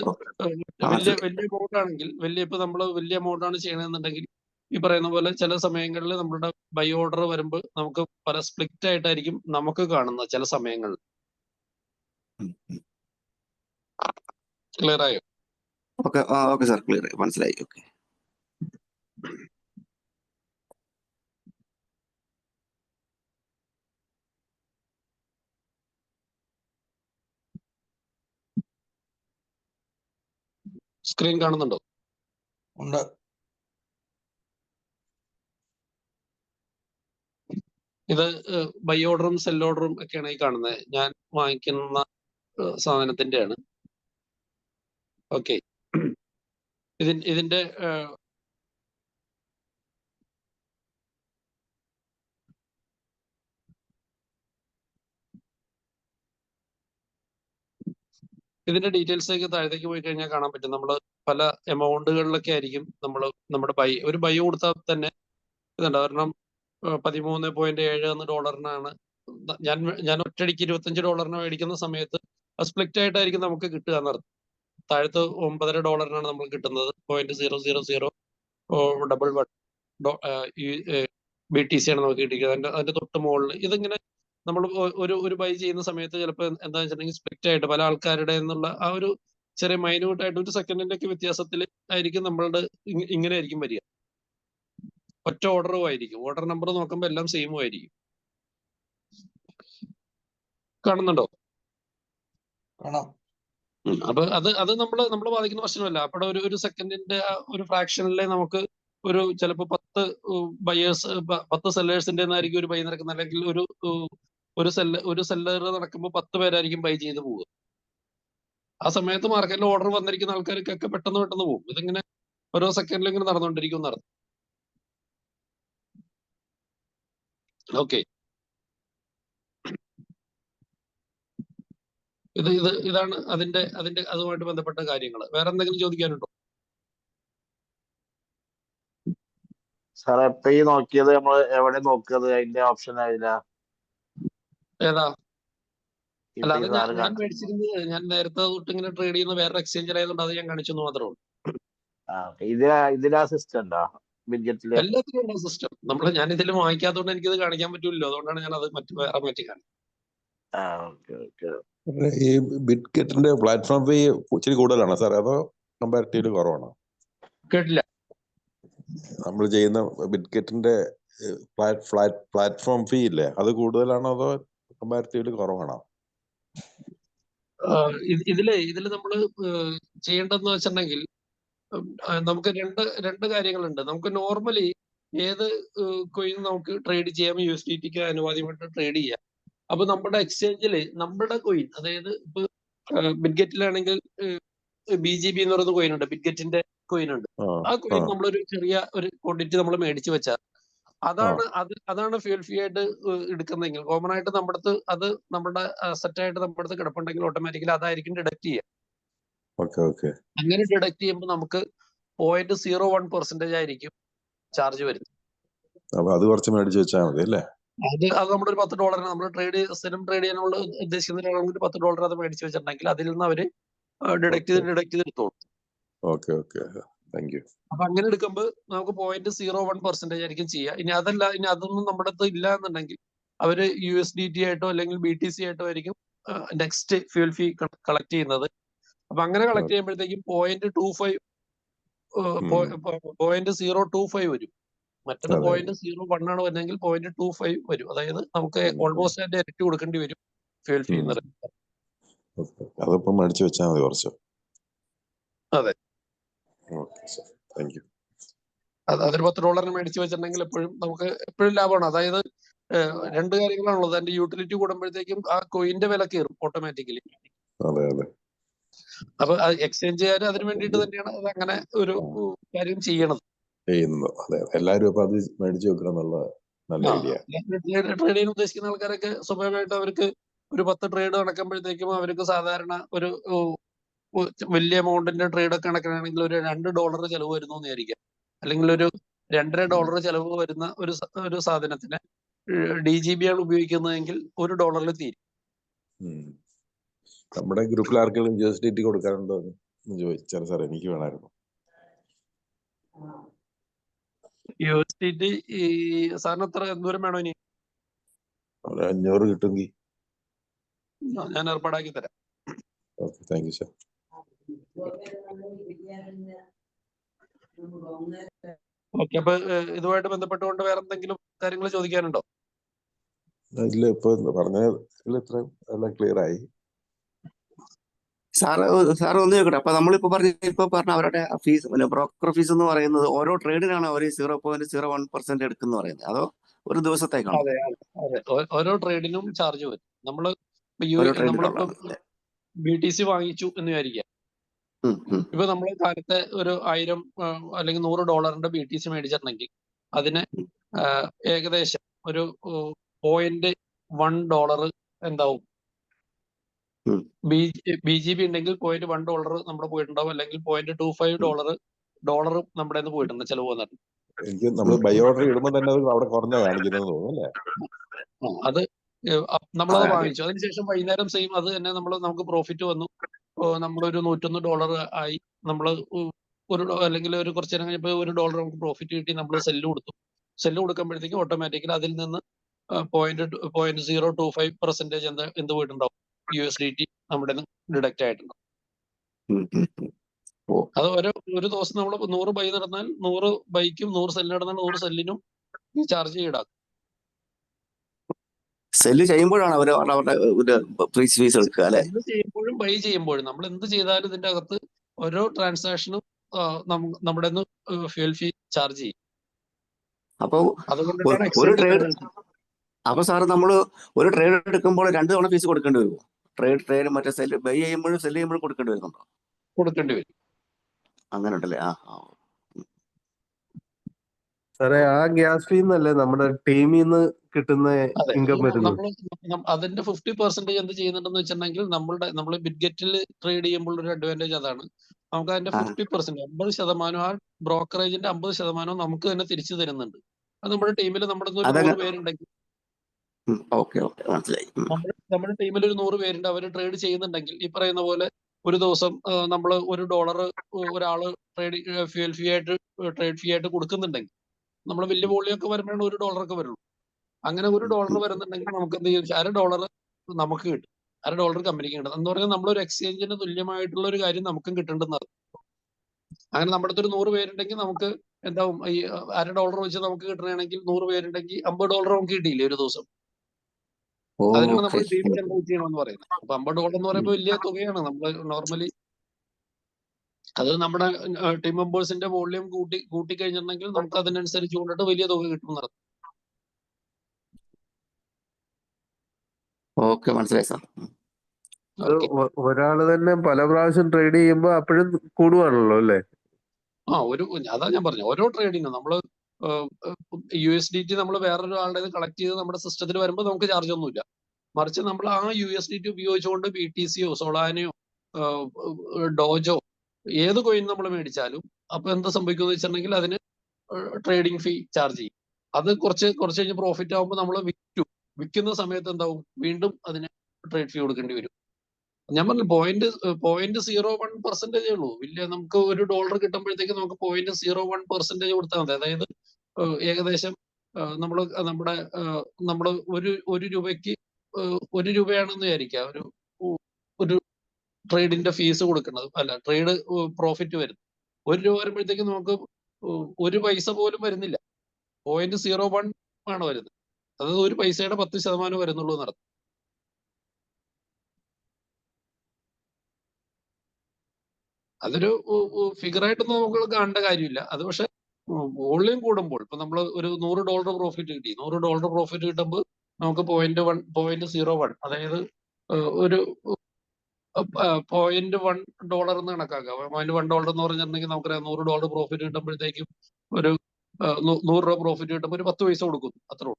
വലിയ എമൗണ്ട് ആണെങ്കിൽ ഇപ്പൊ നമ്മൾ വലിയ എമൗണ്ട് ആണ് ചെയ്യണമെന്നുണ്ടെങ്കിൽ ഈ പറയുന്ന പോലെ ചില സമയങ്ങളിൽ നമ്മളുടെ ബൈ ഓർഡർ വരുമ്പോൾ നമുക്ക് പല സ്പ്ലിറ്റ് ആയിട്ടായിരിക്കും നമുക്ക് കാണുന്നത് ചില സമയങ്ങളിൽ. ക്ലിയർ ആയോ? ഓക്കെ സാർ, ക്ലിയർ ആയി, മനസ്സിലായി. ഓക്കെ. സ്ക്രീൻ കാണുന്നുണ്ടോ? ഉണ്ട്. ഇത് ബൈ ഓർഡറും സെൽ ഓർഡറും ഒക്കെയാണ് ഈ കാണുന്നത്. ഞാൻ വാങ്ങിക്കുന്ന സാധനത്തിന്റെയാണ്. ഓക്കെ, ഇതിന്റെ ഡീറ്റെയിൽസിലേക്ക് താഴത്തേക്ക് പോയി കഴിഞ്ഞാൽ കാണാൻ പറ്റും. നമ്മൾ പല എമൗണ്ടുകളിലൊക്കെ ആയിരിക്കും നമ്മുടെ ഒരു ബൈ കൊടുത്താൽ തന്നെ ഇതുണ്ട്. കാരണം $13.7 ഞാൻ ഒറ്റയടിക്ക് $25 മേടിക്കുന്ന സമയത്ത് സ്പ്ലിറ്റ് ആയിട്ടായിരിക്കും നമുക്ക് കിട്ടുക എന്നർത്ഥം. താഴത്ത് $9.5 നമ്മൾ കിട്ടുന്നത്. 0.0011 BTC ആണ് നമുക്ക് കിട്ടിയിരിക്കുന്നത്. അതിന്റെ തൊട്ട് മുകളിൽ ഇതിങ്ങനെ നമ്മൾ ഒരു ബൈ ചെയ്യുന്ന സമയത്ത് ചിലപ്പോൾ എന്താ വെച്ചിട്ടുണ്ടെങ്കിൽ സ്പ്ലിറ്റ് ആയിട്ട് പല ആൾക്കാരുടെ എന്നുള്ള ആ ഒരു ചെറിയ മൈന്യൂട്ട് ആയിട്ട് ഒരു സെക്കൻഡിന്റെ ഒക്കെ വ്യത്യാസത്തിൽ ആയിരിക്കും നമ്മളുടെ ഇങ്ങനെ ആയിരിക്കും വരിക. ഒറ്റ ഓർഡറും ആയിരിക്കും. ഓർഡർ നമ്പർ നോക്കുമ്പോൾ എല്ലാം സെയിമും ആയിരിക്കും. കാണുന്നുണ്ടോ? കാണാം. അപ്പൊ അത് നമ്മൾ ബാധിക്കുന്ന പ്രശ്നമല്ല. അപ്പോൾ ഒരു സെക്കൻഡിന്റെ ഒരു ഫ്രാക്ഷനിലെ നമുക്ക് ചിലപ്പോൾ 10 സെല്ലേഴ്സിന്റെ ആയിരിക്കും ഒരു ബൈ നടക്കുന്നത്. അല്ലെങ്കിൽ ഒരു സെല്ലർ നടക്കുമ്പോൾ 10 പേരായിരിക്കും ബൈ ചെയ്ത് പോവുക. ആ സമയത്ത് മാർക്കറ്റിൽ ഓർഡർ വന്നിരിക്കുന്ന ആൾക്കാർക്കൊക്കെ പെട്ടെന്ന് പോകും. ഇതിങ്ങനെ ഓരോ സെക്കൻഡിലും ഇങ്ങനെ നടന്നുകൊണ്ടിരിക്കും നടന്നു. ഓക്കെ, ഇതാണ് അതിന്റെ അതുമായിട്ട് ബന്ധപ്പെട്ട കാര്യങ്ങൾ. വേറെ എന്തെങ്കിലും ചോദിക്കാനുണ്ടോ? സാറേ, ഇപ്പൊ ഈ നോക്കിയത് നമ്മൾ എവിടെ നോക്കിയത്? അതിന്റെ ഓപ്ഷൻ ആയില്ല. ഏതാ? അല്ല, ഇപ്പൊ ഈ അത് സാറ് ഞാൻ മേടിച്ചിരുന്നത് ഞാൻ നേരത്തെ തൊട്ട് ഇങ്ങനെ ട്രേഡ് ചെയ്യുന്ന വേറെ എക്സ്ചേഞ്ചിലായതുകൊണ്ട് അത് ഞാൻ കാണിച്ചെന്ന് മാത്രമേ ഉള്ളൂ. ഇതിലാ സിസ്റ്റം ഉണ്ടോ ബിഡ്ജറ്റില്? എല്ലാത്തിനും ഉള്ള സിസ്റ്റം ഞാൻ ഇതിൽ വാങ്ങിക്കാത്തതുകൊണ്ട് എനിക്കിത് കാണിക്കാൻ പറ്റില്ലല്ലോ. അതുകൊണ്ടാണ് ഞാൻ അത് വേറെ മാറ്റി കാണിച്ചത്. ഈ ബിറ്റ്ഗെറ്റിന്റെ പ്ലാറ്റ്ഫോം ഫീ ഇച്ചിരി കൂടുതലാണോ സാർ, അതോ കമ്പാരിറ്റീവ്ലി കുറവാണോ? കേട്ടില്ല. നമ്മൾ ചെയ്യുന്ന ബിറ്റ്ഗെറ്റിന്റെ പ്ലാറ്റ്ഫോം ഫീ ഇല്ലേ, അത് കൂടുതലാണോ അതോ കമ്പാരിറ്റീവ്ലി കുറവാണോ? ഇതില് നമ്മൾ ചെയ്യേണ്ടതെന്ന് വെച്ചിട്ടുണ്ടെങ്കിൽ നമുക്ക് രണ്ട് കാര്യങ്ങളുണ്ട്. നമുക്ക് നോർമലി ഏത് കോയിൻ നമുക്ക് ട്രേഡ് ചെയ്യാം, USDTക്ക് അനുവാദ്യമായിട്ട് ട്രേഡ് ചെയ്യാം. അപ്പൊ നമ്മുടെ എക്സ്ചേഞ്ചില് നമ്മുടെ കോയിൻ, അതായത് ഇപ്പൊ ബിറ്റ്ഗെറ്റിലാണെങ്കിൽ BGB എന്ന് പറയുന്ന കോയിൻ ഉണ്ട്, ബിറ്റ്ഗെറ്റിന്റെ കോയിൻ ഉണ്ട്. ആ കോയിൻ നമ്മളൊരു ചെറിയ ഒരു ക്വാണ്ടിറ്റി നമ്മൾ മേടിച്ചു വെച്ചാൽ അതാണ് ഫ്യൂൽ ഫീ ആയിട്ട് എടുക്കുന്നതെങ്കിൽ, കോമൺ ആയിട്ട് നമ്മുടെ അസറ്റ് ആയിട്ട് നമ്മുടെ അടുത്ത് കിടപ്പുണ്ടെങ്കിൽ ഓട്ടോമാറ്റിക്കലി അതായിരിക്കും ഡിഡക്ട് ചെയ്യുക. അങ്ങനെ ഡിഡക്ട് ചെയ്യുമ്പോൾ നമുക്ക് 0.01% ആയിരിക്കും ചാർജ് വരുന്നത്. അത് കുറച്ച് മേടിച്ചു വെച്ചാൽ മതി അല്ലേ? അത് നമ്മുടെ ഒരു $10 നമ്മൾ സ്ഥിരം ട്രേഡ് ചെയ്യാനുള്ള ഉദ്ദേശിക്കുന്ന $10 അത് മേടിച്ചു വെച്ചിട്ടുണ്ടെങ്കിൽ അതിൽ നിന്ന് അവര് ഡിഡക്ട് ചെയ്ത് എടുത്തോളും. അപ്പൊ അങ്ങനെ എടുക്കുമ്പോൾ നമുക്ക് 0.01% ആയിരിക്കും ചെയ്യുക. ഇനി അതൊന്നും നമ്മുടെ അടുത്ത് ഇല്ല എന്നുണ്ടെങ്കിൽ അവര് USDT ആയിട്ടോ അല്ലെങ്കിൽ BTC ആയിട്ടോ ആയിരിക്കും നെക്സ്റ്റ് ഫ്യൂൽ ഫീ കളക്ട് ചെയ്യുന്നത്. അപ്പൊ അങ്ങനെ കളക്ട് ചെയ്യുമ്പോഴത്തേക്കും 0.25 വരും. മറ്റത് 0.01 ആണ് വരുന്നതെങ്കിൽ 0.25 വരും. അതായത് നമുക്ക് ഓൾമോസ്റ്റ് അതിന്റെ ഇരട്ടി കൊടുക്കേണ്ടി വരും ഫ്യൂൽ ഫീ എന്ന് പറയുന്നത്. അതിപ്പോ മേടിച്ചു വെച്ചാൽ മതി കുറച്ച്. അതെ, അതൊരു $10 മേടിച്ചു വെച്ചിട്ടുണ്ടെങ്കിൽ നമുക്ക് എപ്പോഴും ലാഭമാണ്. അതായത് രണ്ട് കാര്യങ്ങളാണുള്ളത്. അതിന്റെ യൂട്ടിലിറ്റി കൂടുമ്പോഴത്തേക്കും ആ കോയിന്റെ വില കയറും ഓട്ടോമാറ്റിക്കലി. അപ്പൊ എക്സ്ചേഞ്ചുകാർ അതിന് വേണ്ടിയിട്ട് തന്നെയാണ് അത് അങ്ങനെ ഒരു കാര്യം ചെയ്യണത്. എല്ലാരും അപ്പൊ അത് മേടിച്ചു വെക്കണം എന്നുള്ള നല്ല ഐഡിയ. ട്രേഡ് ചെയ്യാൻ ഉദ്ദേശിക്കുന്ന ആൾക്കാരൊക്കെ സ്വാഭാവികമായിട്ട് അവർക്ക് ഒരു 10 ട്രേഡ് നടക്കുമ്പോഴത്തേക്കും അവർക്ക് സാധാരണ ഒരു വലിയ എമൗണ്ടിന്റെ ട്രേഡ് ഒക്കെ നടക്കണമെങ്കിൽ ഒരു $2 ചെലവ് വരുന്നു എന്ന് വിചാരിക്കാം. അല്ലെങ്കിൽ ഒരു $2.5 ചെലവ് വരുന്ന ഒരു സാധനത്തിന് DGB ആണ് ഉപയോഗിക്കുന്നതെങ്കിൽ $1 തീരും. നമ്മുടെ ഗ്രൂപ്പിൽ ആർക്കെങ്കിലും USDT കൊടുക്കാറുണ്ടോ എന്ന് ചോദിച്ചാൽ സാർ എനിക്ക് വേണമായിരുന്നു. USDT ഈ സാറിന് എത്ര ദൂരം വേണോ? ഇനി 500 കിട്ടുമെങ്കിൽ ഞാൻ ഏർപ്പാടാക്കി തരാം. Thank you sir. ഓക്കെ, അപ്പൊ ഇതുമായിട്ട് ബന്ധപ്പെട്ടുകൊണ്ട് വേറെ എന്തെങ്കിലും കാര്യങ്ങൾ ചോദിക്കാനുണ്ടോ? ഇല്ല, ഇപ്പൊ പറഞ്ഞ ഇത്രയും എല്ലാം ക്ലിയർ ആയി. സാറ് ഒന്ന് ചോദിക്കട്ടെ. അപ്പൊ നമ്മളിപ്പോ പറഞ്ഞ അവരുടെ ഫീസ്, ബ്രോക്കർ ഫീസ് എന്ന് പറയുന്നത് ഓരോ ട്രേഡിനാണ് അവർ 0.01% എടുക്കുന്ന പറയുന്നത്, അതോ ഒരു ദിവസത്തേക്കാണോ? അതെ, ഓരോ ട്രേഡിനും ചാർജ് വരും. നമ്മളിപ്പോ BTC വാങ്ങിച്ചു എന്ന് വിചാരിക്കാം. ഇപ്പൊ നമ്മൾ കാലത്തെ ഒരു 1000 അല്ലെങ്കിൽ $100 BTC മേടിച്ചിട്ടുണ്ടെങ്കിൽ അതിന് ഏകദേശം ഒരു $0.1 എന്താവും? BGB ഉണ്ടെങ്കിൽ $0.1 നമ്മുടെ പോയിട്ടുണ്ടാവും, അല്ലെങ്കിൽ $0.25 നമ്മുടെ പോയിട്ടുണ്ട്, ചെലവ് വന്നിട്ടുണ്ട്. എനിക്ക് നമ്മൾ ബൈ ഓർഡർ ഇടുമ്പോൾ തന്നെ അത് അവിടെ കുറഞ്ഞ കാണിക്കുന്നത് തോന്നുന്നു. അത് നമ്മളത് വാങ്ങിച്ചു, അതിനുശേഷം വൈകുന്നേരം സെയിം അത് തന്നെ നമുക്ക് പ്രോഫിറ്റ് വന്നു. നമ്മളൊരു $101 ആയി. നമ്മള് അല്ലെങ്കിൽ ഒരു കുറച്ച് നേരം കഴിഞ്ഞപ്പോൾ $1 നമുക്ക് പ്രോഫിറ്റ് കിട്ടി. നമ്മൾ സെല്ല് കൊടുക്കുമ്പോഴത്തേക്കും ഓട്ടോമാറ്റിക്കലി അതിൽ നിന്ന് 0.025% എന്ത് പോയിട്ടുണ്ടാവും? USDT നമ്മുടെ ഡിഡക്റ്റ് ആയിട്ടുണ്ടാവും. അത് ഒരു ദിവസം നമ്മൾ 100 ബൈ നടന്നാൽ 100 ബൈക്കും 100 സെല്ല് നടന്നാൽ 100 സെല്ലിനും ഈ ചാർജ് ഈടാക്കും. സെല്ല് ചെയ്യുമ്പോഴാണ് അവരുടെ ഫീസ് എടുക്കുക അല്ലെ? സെല്ല് ചെയ്യുമ്പോഴും ബൈ ചെയ്യുമ്പോഴും നമ്മൾ എന്ത് ചെയ്താലും ഇതിന്റെ അകത്ത് ഓരോ ട്രാൻസാക്ഷനും നമ്മുടെ ഫ്യൂൽ ഫീ ചാർജ് ചെയ്യും. അപ്പൊ സാറ് നമ്മള് ഒരു ട്രേഡ് എടുക്കുമ്പോൾ 2 തവണ ഫീസ് കൊടുക്കേണ്ടി വരുമോ? ട്രേഡ് മറ്റേ സെല്ല് ബൈ ചെയ്യുമ്പോഴും സെല്ല് ചെയ്യുമ്പോഴും കൊടുക്കേണ്ടി വരുന്നുണ്ടോ? കൊടുക്കേണ്ടി വരും. അങ്ങനെ ഉണ്ടല്ലേ? സാറേ, ആ ഗ്യാസ് ഫീന്നല്ലേ നമ്മുടെ ടീമിൽ നിന്ന് കിട്ടുന്ന ഇൻകം വരുന്നത്? അതിന്റെ 50% എന്ത് ചെയ്യുന്നുണ്ടെന്ന് വെച്ചിട്ടുണ്ടെങ്കിൽ നമ്മൾ ബിറ്റ്ഗെറ്റിൽ ട്രേഡ് ചെയ്യുമ്പോൾ ഒരു അഡ്വാൻറ്റേജ് അതാണ്. നമുക്ക് അതിന്റെ 50%, 50%, ആ ബ്രോക്കറേജിന്റെ 50% നമുക്ക് തന്നെ തിരിച്ചു തരുന്നുണ്ട്. അത് നമ്മുടെ ടീമിൽ നമ്മുടെ 100 പേരുണ്ടെങ്കിൽ ഓക്കെ ഓക്കെ മനസ്സിലായി. നമ്മുടെ ടീമിൽ ഒരു 100 പേരുണ്ട്, അവർ ട്രേഡ് ചെയ്യുന്നുണ്ടെങ്കിൽ ഈ പറയുന്ന പോലെ ഒരു ദിവസം നമ്മൾ $1 ഒരാള് ഫ്യൂൽ ഫീ ആയിട്ട് ട്രേഡ് ഫീ ആയിട്ട് കൊടുക്കുന്നുണ്ടെങ്കിൽ നമ്മൾ വലിയ വോളിയം ഒക്കെ വരുമ്പോഴാണ് $1 ഒക്കെ വരുള്ളൂ. അങ്ങനെ $1 വരുന്നുണ്ടെങ്കിൽ നമുക്ക് എന്ത് ചെയ്യും, $0.5 നമുക്ക് കിട്ടും, $0.5 കമ്പനിക്ക് കിട്ടും എന്ന് പറഞ്ഞാൽ നമ്മളൊരു എക്സ്ചേഞ്ചിന് തുല്യമായിട്ടുള്ള ഒരു കാര്യം നമുക്കും കിട്ടേണ്ടെന്ന്. അങ്ങനെ നമ്മുടെ അടുത്തൊരു 100 പേരുണ്ടെങ്കിൽ നമുക്ക് എന്താവും, ഈ $0.5 വെച്ച് നമുക്ക് കിട്ടണമെങ്കിൽ 100 പേരുണ്ടെങ്കിൽ $50 നമുക്ക് കിട്ടിയില്ലേ ഒരു ദിവസം. അതിനാണ് നമ്മൾ ടീം ജനറേറ്റ് ചെയ്യണമെന്ന് പറയുന്നത്. അപ്പൊ $50 എന്ന് പറയുമ്പോൾ വലിയ തുകയാണ്. നമ്മൾ നോർമലി അത് നമ്മുടെ ടീം മെമ്പേഴ്സിന്റെ വോളിയം കൂട്ടിക്കഴിഞ്ഞിട്ടുണ്ടെങ്കിൽ നമുക്ക് അതിനനുസരിച്ച് കൊണ്ടിട്ട് വലിയ തുക കിട്ടും നടത്തും. ഓക്കെ മനസ്സിലായി സാർ. ഒരാള് തന്നെ പല പ്രാവശ്യം ട്രേഡ് ചെയ്യുമ്പോ അപ്പോഴും കൂടുവാണല്ലോ അല്ലേ? അതാ ഞാൻ പറഞ്ഞു, ഓരോ ട്രേഡിനും നമ്മൾ USDT നമ്മൾ വേറൊരാളുടെ കളക്ട് ചെയ്ത് നമ്മുടെ സിസ്റ്റത്തിൽ വരുമ്പോൾ നമുക്ക് ചാർജ് ഒന്നുമില്ല. മറിച്ച് നമ്മൾ ആ USDT ഉപയോഗിച്ചുകൊണ്ട് BTCയോ സോളാനയോ ഡോജോ ഏത് കോയിൻ നമ്മൾ മേടിച്ചാലും അപ്പൊ എന്ത് സംഭവിക്കുമെന്ന് വെച്ചിട്ടുണ്ടെങ്കിൽ അതിന് ട്രേഡിംഗ് ഫീ ചാർജ് ചെയ്യും. അത് കുറച്ച് കഴിഞ്ഞ് പ്രോഫിറ്റ് ആകുമ്പോൾ നമ്മൾ വിൽക്കുന്ന സമയത്ത് എന്താവും, വീണ്ടും അതിന് ട്രേഡ് ഫീ കൊടുക്കേണ്ടി വരും. ഞാൻ പറഞ്ഞു 0.01% ഉള്ളൂ. വലിയ നമുക്ക് $1 കിട്ടുമ്പോഴത്തേക്ക് നമുക്ക് 0.01% കൊടുത്താൽ മതി. അതായത് ഏകദേശം നമ്മുടെ ഒരു രൂപയ്ക്ക് 1 രൂപയാണെന്ന് വിചാരിക്കുക ഒരു ട്രേഡിന്റെ ഫീസ് കൊടുക്കുന്നത്, അല്ല ട്രേഡ് പ്രോഫിറ്റ് വരുന്നത്. 1 രൂപ വരുമ്പോഴത്തേക്ക് നമുക്ക് 1 പൈസ പോലും വരുന്നില്ല, 0.01 ആണ് വരുന്നത്. അതായത് 1 പൈസയുടെ 10% വരുന്നുള്ളൂ എന്നർത്ഥം. അതൊരു ഫിഗറായിട്ടൊന്നും നമുക്ക് കാണേണ്ട കാര്യമില്ല. അത് പക്ഷെ വോളിയം കൂടുമ്പോൾ ഇപ്പൊ നമ്മൾ ഒരു $100 പ്രോഫിറ്റ് കിട്ടി, $100 പ്രോഫിറ്റ് കിട്ടുമ്പോൾ നമുക്ക് 0.01, അതായത് ഒരു $0.1 എന്ന് കണക്കാക്കാം. $0.1 എന്ന് പറഞ്ഞിട്ടുണ്ടെങ്കിൽ നമുക്കറിയാം $100 പ്രോഫിറ്റ് കിട്ടുമ്പോഴത്തേക്കും ഒരു $100 പ്രോഫിറ്റ് കിട്ടുമ്പോൾ ഒരു 10 പൈസ കൊടുക്കുന്നു, അത്രേ ഉള്ളൂ.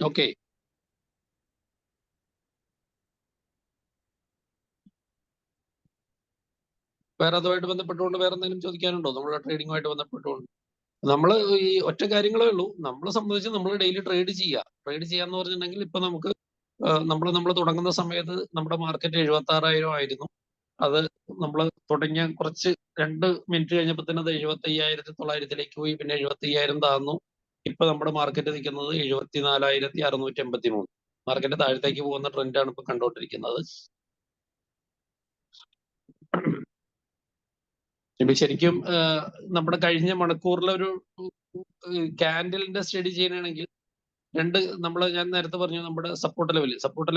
ഓക്കെ, വേറെ അതുമായിട്ട് ബന്ധപ്പെട്ടുകൊണ്ട് വേറെ എന്തെങ്കിലും ചോദിക്കാനുണ്ടോ? നമ്മളെ ട്രേഡിങ്ങുമായിട്ട് ബന്ധപ്പെട്ടുകൊണ്ട് നമ്മൾ ഈ ഒറ്റ കാര്യങ്ങളേ ഉള്ളൂ. നമ്മളെ സംബന്ധിച്ച് നമ്മൾ ഡെയിലി ട്രേഡ് ചെയ്യാന്ന് പറഞ്ഞിട്ടുണ്ടെങ്കിൽ ഇപ്പൊ നമുക്ക് നമ്മൾ തുടങ്ങുന്ന സമയത്ത് നമ്മുടെ മാർക്കറ്റ് 76,000 ആയിരുന്നു. അത് നമ്മൾ തുടങ്ങിയ കുറച്ച് 2 മിനിറ്റ് കഴിഞ്ഞപ്പോൾ തന്നെ അത് 75,900 പോയി, പിന്നെ 75,000 താന്നു. ഇപ്പൊ നമ്മുടെ മാർക്കറ്റ് നിൽക്കുന്നത് 74,683. മാർക്കറ്റ് താഴത്തേക്ക് പോകുന്ന ട്രെൻഡാണ് ഇപ്പൊ കണ്ടുകൊണ്ടിരിക്കുന്നത്. ഇപ്പൊ ശരിക്കും നമ്മുടെ കഴിഞ്ഞ മണിക്കൂറിലെ ഒരു ക്യാൻഡലിന്റെ സ്റ്റഡി ചെയ്യണമെങ്കിൽ ഞാൻ നേരത്തെ പറഞ്ഞു, നമ്മുടെ സപ്പോർട്ട്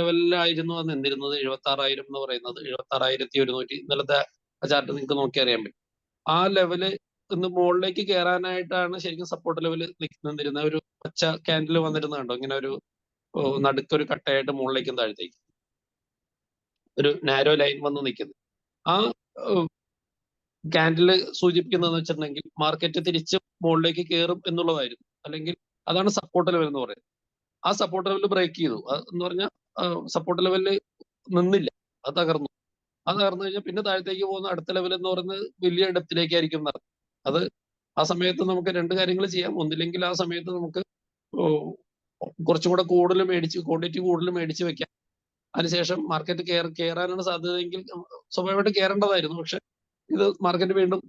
ലെവലിലായിരുന്നു അന്ന് നിന്നിരുന്നത് 76,000 എന്ന് പറയുന്നത്. 76,100 ഇന്നലത്തെ ചാർട്ട് നിങ്ങൾക്ക് നോക്കി അറിയാൻ പറ്റും. ആ ലെവല് ഇന്ന് മുകളിലേക്ക് കയറാനായിട്ടാണ് ശരിക്കും സപ്പോർട്ട് ലെവല് നിന്നിരുന്ന ഒരു പച്ച ക്യാൻഡിൽ വന്നിരുന്നത് കണ്ടോ, ഇങ്ങനെ ഒരു നടുക്കൊരു കട്ടയായിട്ട് മുകളിലേക്കും താഴത്തേക്ക് ഒരു നാരോ ലൈൻ വന്ന് നിൽക്കുന്നത്. ആ ക്യാൻഡിൽ സൂചിപ്പിക്കുന്നതെന്ന് വെച്ചിട്ടുണ്ടെങ്കിൽ മാർക്കറ്റ് തിരിച്ച് മുകളിലേക്ക് കയറും എന്നുള്ളതായിരുന്നു. അല്ലെങ്കിൽ അതാണ് സപ്പോർട്ട് ലെവൽ എന്ന് പറയുന്നത്. ആ സപ്പോർട്ട് ലെവൽ ബ്രേക്ക് ചെയ്തു എന്ന് പറഞ്ഞാൽ സപ്പോർട്ട് ലെവലിൽ നിന്നില്ല, അത് തകർന്നു കഴിഞ്ഞാൽ പിന്നെ താഴത്തേക്ക് പോകുന്ന അടുത്ത ലെവൽ എന്ന് പറയുന്നത് വലിയ ഡെപ്തിലേക്കായിരിക്കും നടന്നത്. അത് ആ സമയത്ത് നമുക്ക് 2 കാര്യങ്ങൾ ചെയ്യാം. ഒന്നില്ലെങ്കിൽ ആ സമയത്ത് നമുക്ക് കുറച്ചുകൂടെ ക്വാണ്ടിറ്റി കൂടുതൽ മേടിച്ച് വെക്കാം. അതിനുശേഷം മാർക്കറ്റ് കയറാനാണ് സാധ്യതയെങ്കിൽ സ്വാഭാവികമായിട്ട് കയറേണ്ടതായിരുന്നു. പക്ഷെ ഇത് മാർക്കറ്റ് വീണ്ടും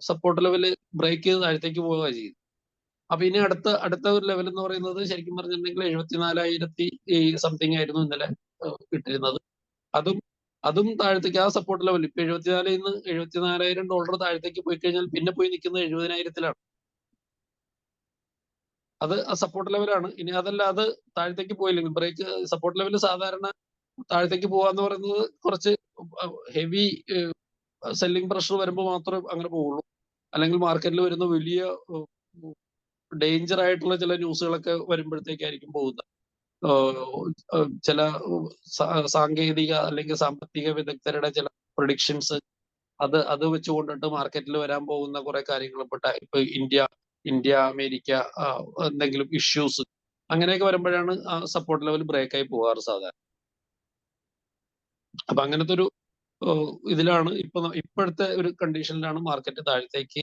സപ്പോർട്ട് ലെവല് ബ്രേക്ക് ചെയ്ത് താഴത്തേക്ക് പോവുക ചെയ്തു. അപ്പൊ ഇനി അടുത്ത ഒരു ലെവൽ എന്ന് പറയുന്നത് ശരിക്കും പറഞ്ഞിട്ടുണ്ടെങ്കിൽ 74,000 സംതിങ് ആയിരുന്നു ഇന്നലെ കിട്ടിയിരുന്നത്. അതും താഴത്തേക്ക് ആ സപ്പോർട്ട് ലെവൽ ഇപ്പൊ 74 $74,000 താഴത്തേക്ക് പോയി കഴിഞ്ഞാൽ പിന്നെ പോയി നിൽക്കുന്നത് 70,000-ലാണ്. അത് ആ സപ്പോർട്ട് ലെവലാണ്. ഇനി അതല്ല, അത് താഴത്തേക്ക് പോയില്ലെങ്കിൽ ബ്രേക്ക് സപ്പോർട്ട് ലെവൽ സാധാരണ താഴത്തേക്ക് പോവാന്ന് പറയുന്നത് കുറച്ച് ഹെവി സെല്ലിംഗ് പ്രഷർ വരുമ്പോൾ മാത്രമേ അങ്ങനെ പോവുള്ളൂ. അല്ലെങ്കിൽ മാർക്കറ്റിൽ വരുന്ന വലിയ ഡേഞ്ചർ ആയിട്ടുള്ള ചില ന്യൂസുകളൊക്കെ വരുമ്പോഴത്തേക്കായിരിക്കും പോകുന്നത്. ചില സാങ്കേതിക അല്ലെങ്കിൽ സാമ്പത്തിക വിദഗ്ധരുടെ ചില പ്രൊഡിക്ഷൻസ് അത് വെച്ചുകൊണ്ടിട്ട് മാർക്കറ്റിൽ വരാൻ പോകുന്ന കുറെ കാര്യങ്ങൾ ഇപ്പൊ ഇന്ത്യ അമേരിക്ക എന്തെങ്കിലും ഇഷ്യൂസ് അങ്ങനെയൊക്കെ വരുമ്പോഴാണ് ആ സപ്പോർട്ട് ലെവൽ ബ്രേക്ക് ആയി പോകാറ് സാധാരണ. അപ്പൊ അങ്ങനത്തെ ഇതിലാണ് ഇപ്പോഴത്തെ ഒരു കണ്ടീഷനിലാണ് മാർക്കറ്റ് താഴത്തേക്ക്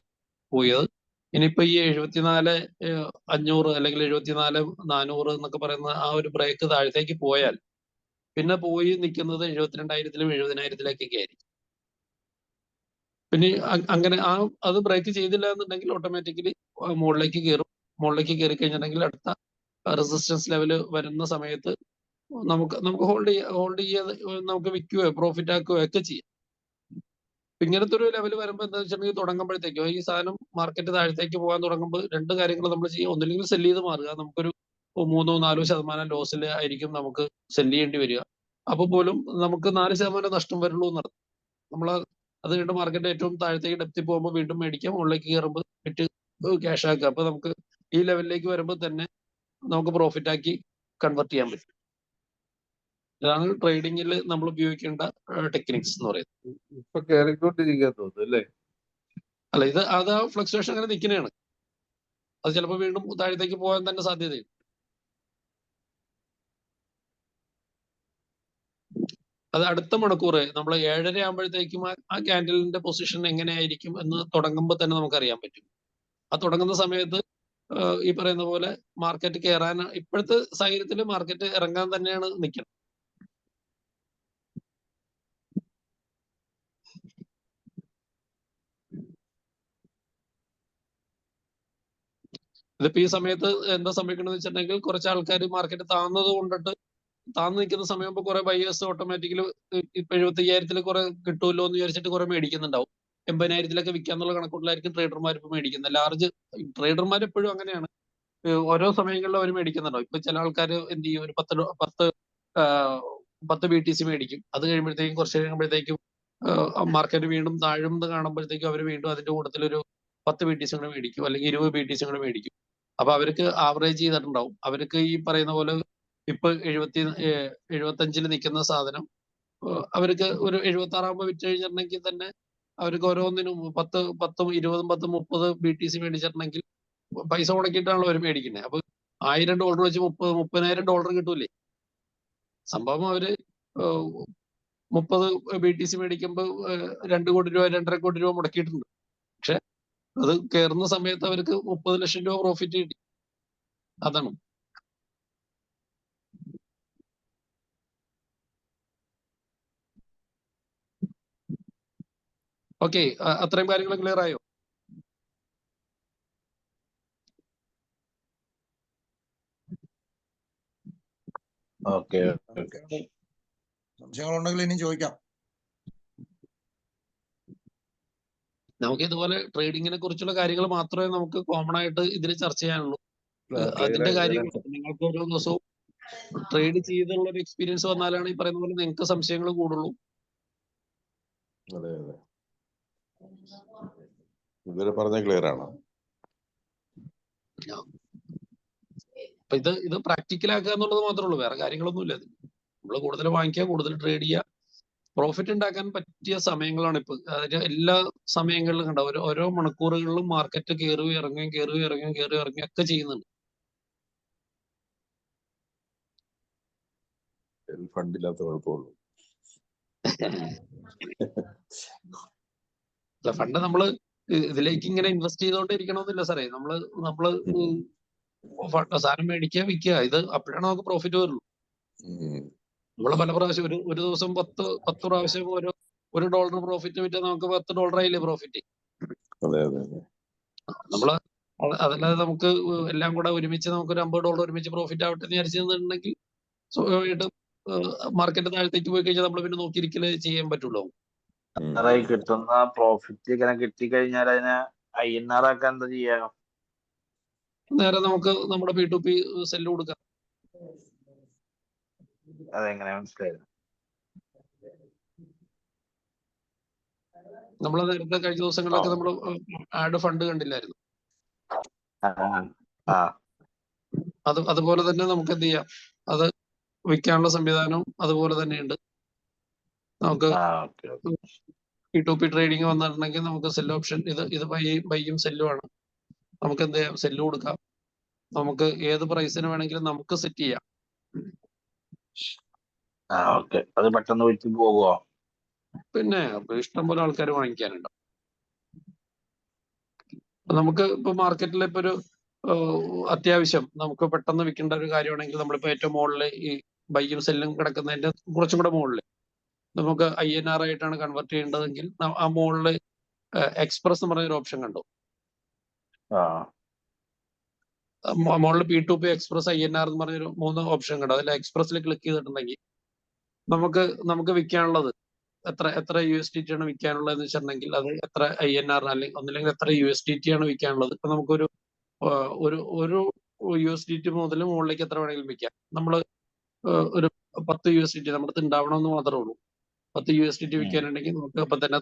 പോയത്. ഇനിയിപ്പോ ഈ 74,500 അല്ലെങ്കിൽ 74,400 എന്നൊക്കെ പറയുന്ന ആ ഒരു ബ്രേക്ക് താഴത്തേക്ക് പോയാൽ പിന്നെ പോയി നിൽക്കുന്നത് 72,000-ലും 70,000-ത്തിലേക്കൊക്കെ ആയിരിക്കും. പിന്നെ അങ്ങനെ അത് ബ്രേക്ക് ചെയ്തില്ല എന്നുണ്ടെങ്കിൽ ഓട്ടോമാറ്റിക്കലി മുകളിലേക്ക് കയറും. മുകളിലേക്ക് കയറി കഴിഞ്ഞിട്ടുണ്ടെങ്കിൽ അടുത്ത റെസിസ്റ്റൻസ് ലെവൽ വരുന്ന സമയത്ത് നമുക്ക് ഹോൾഡ് ചെയ്യാതെ നമുക്ക് വിൽക്കുകയോ പ്രോഫിറ്റ് ആക്കുകയോ ഒക്കെ ചെയ്യാം. ഇങ്ങനത്തെ ഒരു ലെവൽ വരുമ്പോൾ എന്താ വെച്ചിട്ടുണ്ടെങ്കിൽ തുടങ്ങുമ്പോഴത്തേക്കോ ഈ സാധനം മാർക്കറ്റ് താഴത്തേക്ക് പോകാൻ തുടങ്ങുമ്പോൾ രണ്ട് കാര്യങ്ങൾ നമ്മൾ ചെയ്യും. ഒന്നില്ലെങ്കിൽ സെല് ചെയ്ത് മാറുക. നമുക്കൊരു 3-4% ലോസിൽ ആയിരിക്കും നമുക്ക് സെല് ചെയ്യേണ്ടി വരിക. അപ്പൊ പോലും നമുക്ക് 4% നഷ്ടം വരുള്ളൂ എന്നർത്ഥം. നമ്മൾ അത് കഴിഞ്ഞ് മാർക്കറ്റ് ഏറ്റവും താഴത്തേക്ക് ഡെപ്തി പോകുമ്പോൾ വീണ്ടും മേടിക്കാം, മുകളിലേക്ക് കയറുമ്പോൾ വിറ്റ് ക്യാഷ് ആക്കുക. അപ്പൊ നമുക്ക് ഈ ലെവലിലേക്ക് വരുമ്പോൾ തന്നെ നമുക്ക് പ്രോഫിറ്റ് ആക്കി കൺവെർട്ട് ചെയ്യാൻ പറ്റും. ഇതാണ് ട്രേഡിങ്ങിൽ നമ്മൾ ഉപയോഗിക്കേണ്ട ടെക്നിക്സ് എന്ന് പറയുന്നത്. ഇപ്പൊ കയറിക്കൊണ്ടിരിക്കാൻ തോന്നുന്നു അല്ലേ? അല്ല, അത് ആ ഫ്ലക്ച്വേഷൻ അങ്ങനെ നിൽക്കുന്നതാണ്. അത് ചിലപ്പോൾ വീണ്ടും താഴത്തേക്ക് പോകാൻ തന്നെ സാധ്യതയുണ്ട്. അത് അടുത്ത മണിക്കൂർ നമ്മൾ 7:30 ആകുമ്പോഴത്തേക്കും ആ ക്യാൻഡലിന്റെ പൊസിഷൻ എങ്ങനെയായിരിക്കും എന്ന് തുടങ്ങുമ്പോൾ തന്നെ നമുക്കറിയാൻ പറ്റും. ആ തുടങ്ങുന്ന സമയത്ത് ഈ പറയുന്ന പോലെ മാർക്കറ്റ് കയറാൻ ഇപ്പോഴത്തെ സാഹചര്യത്തിൽ മാർക്കറ്റ് ഇറങ്ങാൻ തന്നെയാണ് നിൽക്കുന്നത്. ഇതിപ്പോ ഈ സമയത്ത് എന്താ സംഭവിക്കണമെന്ന് വെച്ചിട്ടുണ്ടെങ്കിൽ കുറച്ച് ആൾക്കാർ മാർക്കറ്റ് താന്നത് കൊണ്ടിട്ട് താന്ന് നിൽക്കുന്ന സമയത്ത് കുറെ ബയേഴ്സ് ഓട്ടോമാറ്റിക്കലി ഇപ്പൊ 75,000-ൽ കുറെ കിട്ടുമല്ലോ എന്ന് വിചാരിച്ചിട്ട് കുറെ മേടിക്കുന്നുണ്ടാവും. 80,000-ലൊക്കെ വിൽക്കാന്നുള്ള കണക്കൂട്ടിലായിരിക്കും ട്രേഡർമാർ ഇപ്പൊ മേടിക്കുന്നത്. ലാർജ് ട്രേഡർമാർ എപ്പോഴും അങ്ങനെയാണ്. ഓരോ സമയങ്ങളിലും അവർ മേടിക്കുന്നുണ്ടാവും. ഇപ്പൊ ചില ആൾക്കാർ എന്ത് ചെയ്യും, ഒരു 10 BTC മേടിക്കും. അത് കഴിയുമ്പോഴത്തേക്കും കുറച്ച് കഴിയുമ്പോഴത്തേക്കും മാർക്കറ്റ് വീണ്ടും താഴ്ന്ന് കാണുമ്പോഴത്തേക്കും അവർ വീണ്ടും അതിന്റെ കൂട്ടത്തിൽ ഒരു 10 BTC കൂടെ മേടിക്കും, അല്ലെങ്കിൽ 20 BTC കൂടെ മേടിക്കും. അപ്പൊ അവർക്ക് ആവറേജ് ചെയ്തിട്ടുണ്ടാവും. അവർക്ക് ഈ പറയുന്ന പോലെ ഇപ്പൊ 75-ൽ നിൽക്കുന്ന സാധനം അവർക്ക് ഒരു 76 ആകുമ്പോൾ വിറ്റ് കഴിഞ്ഞിട്ടുണ്ടെങ്കിൽ തന്നെ അവർക്ക് ഓരോന്നിനും 10, 20, 10, 30 BTC മേടിച്ചിട്ടുണ്ടെങ്കിൽ പൈസ മുടക്കിയിട്ടാണല്ലോ അവർ മേടിക്കുന്നത്. അപ്പൊ $1,000 വെച്ച് $30,000 കിട്ടൂലേ. സംഭവം അവര് 30 BTC മേടിക്കുമ്പോൾ 2 കോടി രൂപ 2.5 കോടി രൂപ മുടക്കിയിട്ടുണ്ട്. പക്ഷെ അത് കയറുന്ന സമയത്ത് അവർക്ക് 30 ലക്ഷം രൂപ പ്രോഫിറ്റ് കിട്ടി. അതാണ്. ഓക്കെ, അത്രയും കാര്യങ്ങൾ ക്ലിയർ ആയോ? ഓക്കെ. സംശയങ്ങളുണ്ടെങ്കിൽ ഇനി ചോദിക്കാം. നമുക്ക് ഇതുപോലെ ട്രേഡിങ്ങിനെ കുറിച്ചുള്ള കാര്യങ്ങൾ മാത്രമേ നമുക്ക് കോമൺ ആയിട്ട് ഇതിൽ ചർച്ച ചെയ്യാനുള്ളൂ. അതിന്റെ കാര്യങ്ങൾ നിങ്ങൾക്ക് ഓരോ ദിവസവും ട്രേഡ് ചെയ്തുള്ള ഒരു എക്സ്പീരിയൻസ് വന്നാലാണ് ഈ പറയുന്ന പോലെ നിങ്ങൾക്ക് സംശയങ്ങൾ കൂടുള്ളൂ. അതെ അതെ, ഇതുവരെ പറഞ്ഞ ക്ലിയർ ആണ്. അപ്പൊ ഇത് പ്രാക്ടിക്കൽ ആക്കുക എന്നുള്ളത് മാത്രമേ ഉള്ളൂ, വേറെ കാര്യങ്ങളൊന്നും ഇല്ല. നമ്മൾ കൂടുതൽ വാങ്ങിക്കുക, കൂടുതൽ ട്രേഡ് ചെയ്യുക, പ്രോഫിറ്റ് ഉണ്ടാക്കാൻ പറ്റിയ സമയങ്ങളാണ് ഇപ്പൊ. അതിന്റെ എല്ലാ സമയങ്ങളിലും കണ്ട ഓരോ മണിക്കൂറുകളിലും മാർക്കറ്റ് കയറുകയും ഇറങ്ങുകയും ഒക്കെ ചെയ്യുന്നുണ്ട്. ഫണ്ടില്ലാത്ത കുഴപ്പമുള്ളൂ. ഫണ്ട് നമ്മള് ഇതിലേക്ക് ഇങ്ങനെ ഇൻവെസ്റ്റ് ചെയ്തോണ്ടിരിക്കണമെന്നില്ല സാറേ. നമ്മള് സാധനം മേടിക്കുക, വിൽക്കുക, ഇത് അപ്പോഴാണ് നമുക്ക് പ്രോഫിറ്റ് വരുള്ളൂ. നമ്മള് പല പ്രാവശ്യം ഒരു ദിവസം 10 പ്രാവശ്യം $1 പ്രോഫിറ്റ് വിറ്റാൽ നമുക്ക് $10 ആയില്ലേ പ്രോഫിറ്റ്. നമ്മള് അതല്ലാതെ നമുക്ക് എല്ലാം കൂടെ ഒരുമിച്ച് നമുക്ക് ഒരു $50 ഒരുമിച്ച് പ്രോഫിറ്റ് ആവട്ടെ എന്ന് വിചാരിച്ചിട്ടുണ്ടെങ്കിൽ സ്വാഭാവികമായിട്ടും മാർക്കറ്റ് താഴത്തേക്ക് പോയി കഴിഞ്ഞാൽ നമ്മൾ പിന്നെ നോക്കിയിരിക്കലേ ചെയ്യാൻ പറ്റുള്ളൂ. കിട്ടുന്ന പ്രോഫിറ്റ് ഇങ്ങനെ കിട്ടിക്കഴിഞ്ഞാൽ അതിനെ INR ആക്കാൻ എന്താ ചെയ്യാ? നേരെ നമുക്ക് നമ്മുടെ P2P സെല്ല് കൊടുക്കാം. അതെങ്ങനെ മനസ്സിലായത്? നമ്മള് നേരത്തെ കഴിഞ്ഞ ദിവസങ്ങളിലൊക്കെ നമ്മൾ ആഡ് ഫണ്ട് കണ്ടില്ലായിരുന്നു. അതുപോലെ തന്നെ നമുക്ക് എന്ത് ചെയ്യാം, അത് വിൽക്കാനുള്ള സംവിധാനം അതുപോലെ തന്നെയുണ്ട്. നമുക്ക് P2P ട്രേഡിങ് വന്നിട്ടുണ്ടെങ്കിൽ നമുക്ക് സെൽ ഓപ്ഷൻ ഇത് ബൈയും സെല്ലും ആണ്. നമുക്ക് എന്ത് ചെയ്യാം, സെല്ല് കൊടുക്കാം. നമുക്ക് ഏത് പ്രൈസിന് വേണമെങ്കിലും നമുക്ക് സെറ്റ് ചെയ്യാം. അത് പെട്ടെന്ന് വിറ്റ് പോകുമോ? പിന്നെ ഇഷ്ടംപോലെ ആൾക്കാർ വാങ്ങിക്കാനുണ്ട്. നമുക്ക് ഇപ്പൊ മാർക്കറ്റിൽ ഇപ്പൊ ഒരു അത്യാവശ്യം നമുക്ക് പെട്ടെന്ന് വിൽക്കേണ്ട ഒരു കാര്യമാണെങ്കിൽ നമ്മളിപ്പോ ഏറ്റവും മുകളിൽ ഈ ബൈയും സെല്ലും കിടക്കുന്നതിന്റെ കുറച്ചും കൂടെ മുകളിൽ നമുക്ക് INR ആയിട്ടാണ് കൺവേർട്ട് ചെയ്യേണ്ടതെങ്കിൽ ആ മുകളിൽ എക്സ്പ്രസ് എന്ന് പറഞ്ഞൊരു ഓപ്ഷൻ കണ്ടു. മുകളിൽ P2P എക്സ്പ്രസ് INR എന്ന് പറഞ്ഞൊരു 3 ഓപ്ഷൻ കണ്ടു. അതിൽ എക്സ്പ്രസിൽ ക്ലിക്ക് ചെയ്തിട്ടുണ്ടെങ്കിൽ നമുക്ക് വിൽക്കാനുള്ളത് എത്ര USDT ആണ് വിൽക്കാനുള്ളത് വെച്ചിട്ടുണ്ടെങ്കിൽ അത് എത്ര INR അല്ലെങ്കിൽ ഒന്നില്ലെങ്കിൽ എത്ര USDT ആണ് വിൽക്കാനുള്ളത്. ഇപ്പൊ നമുക്കൊരു ഒരു USDT മുതൽ മുകളിലേക്ക് എത്ര വേണമെങ്കിലും വിൽക്കാം. നമ്മൾ ഒരു 10 USDT നമ്മുടെ അടുത്ത് ഉണ്ടാവണമെന്ന് മാത്രമേ ഉള്ളൂ. 10 USDT വിൽക്കാനുണ്ടെങ്കിൽ നമുക്ക് ഇപ്പൊ തന്നെ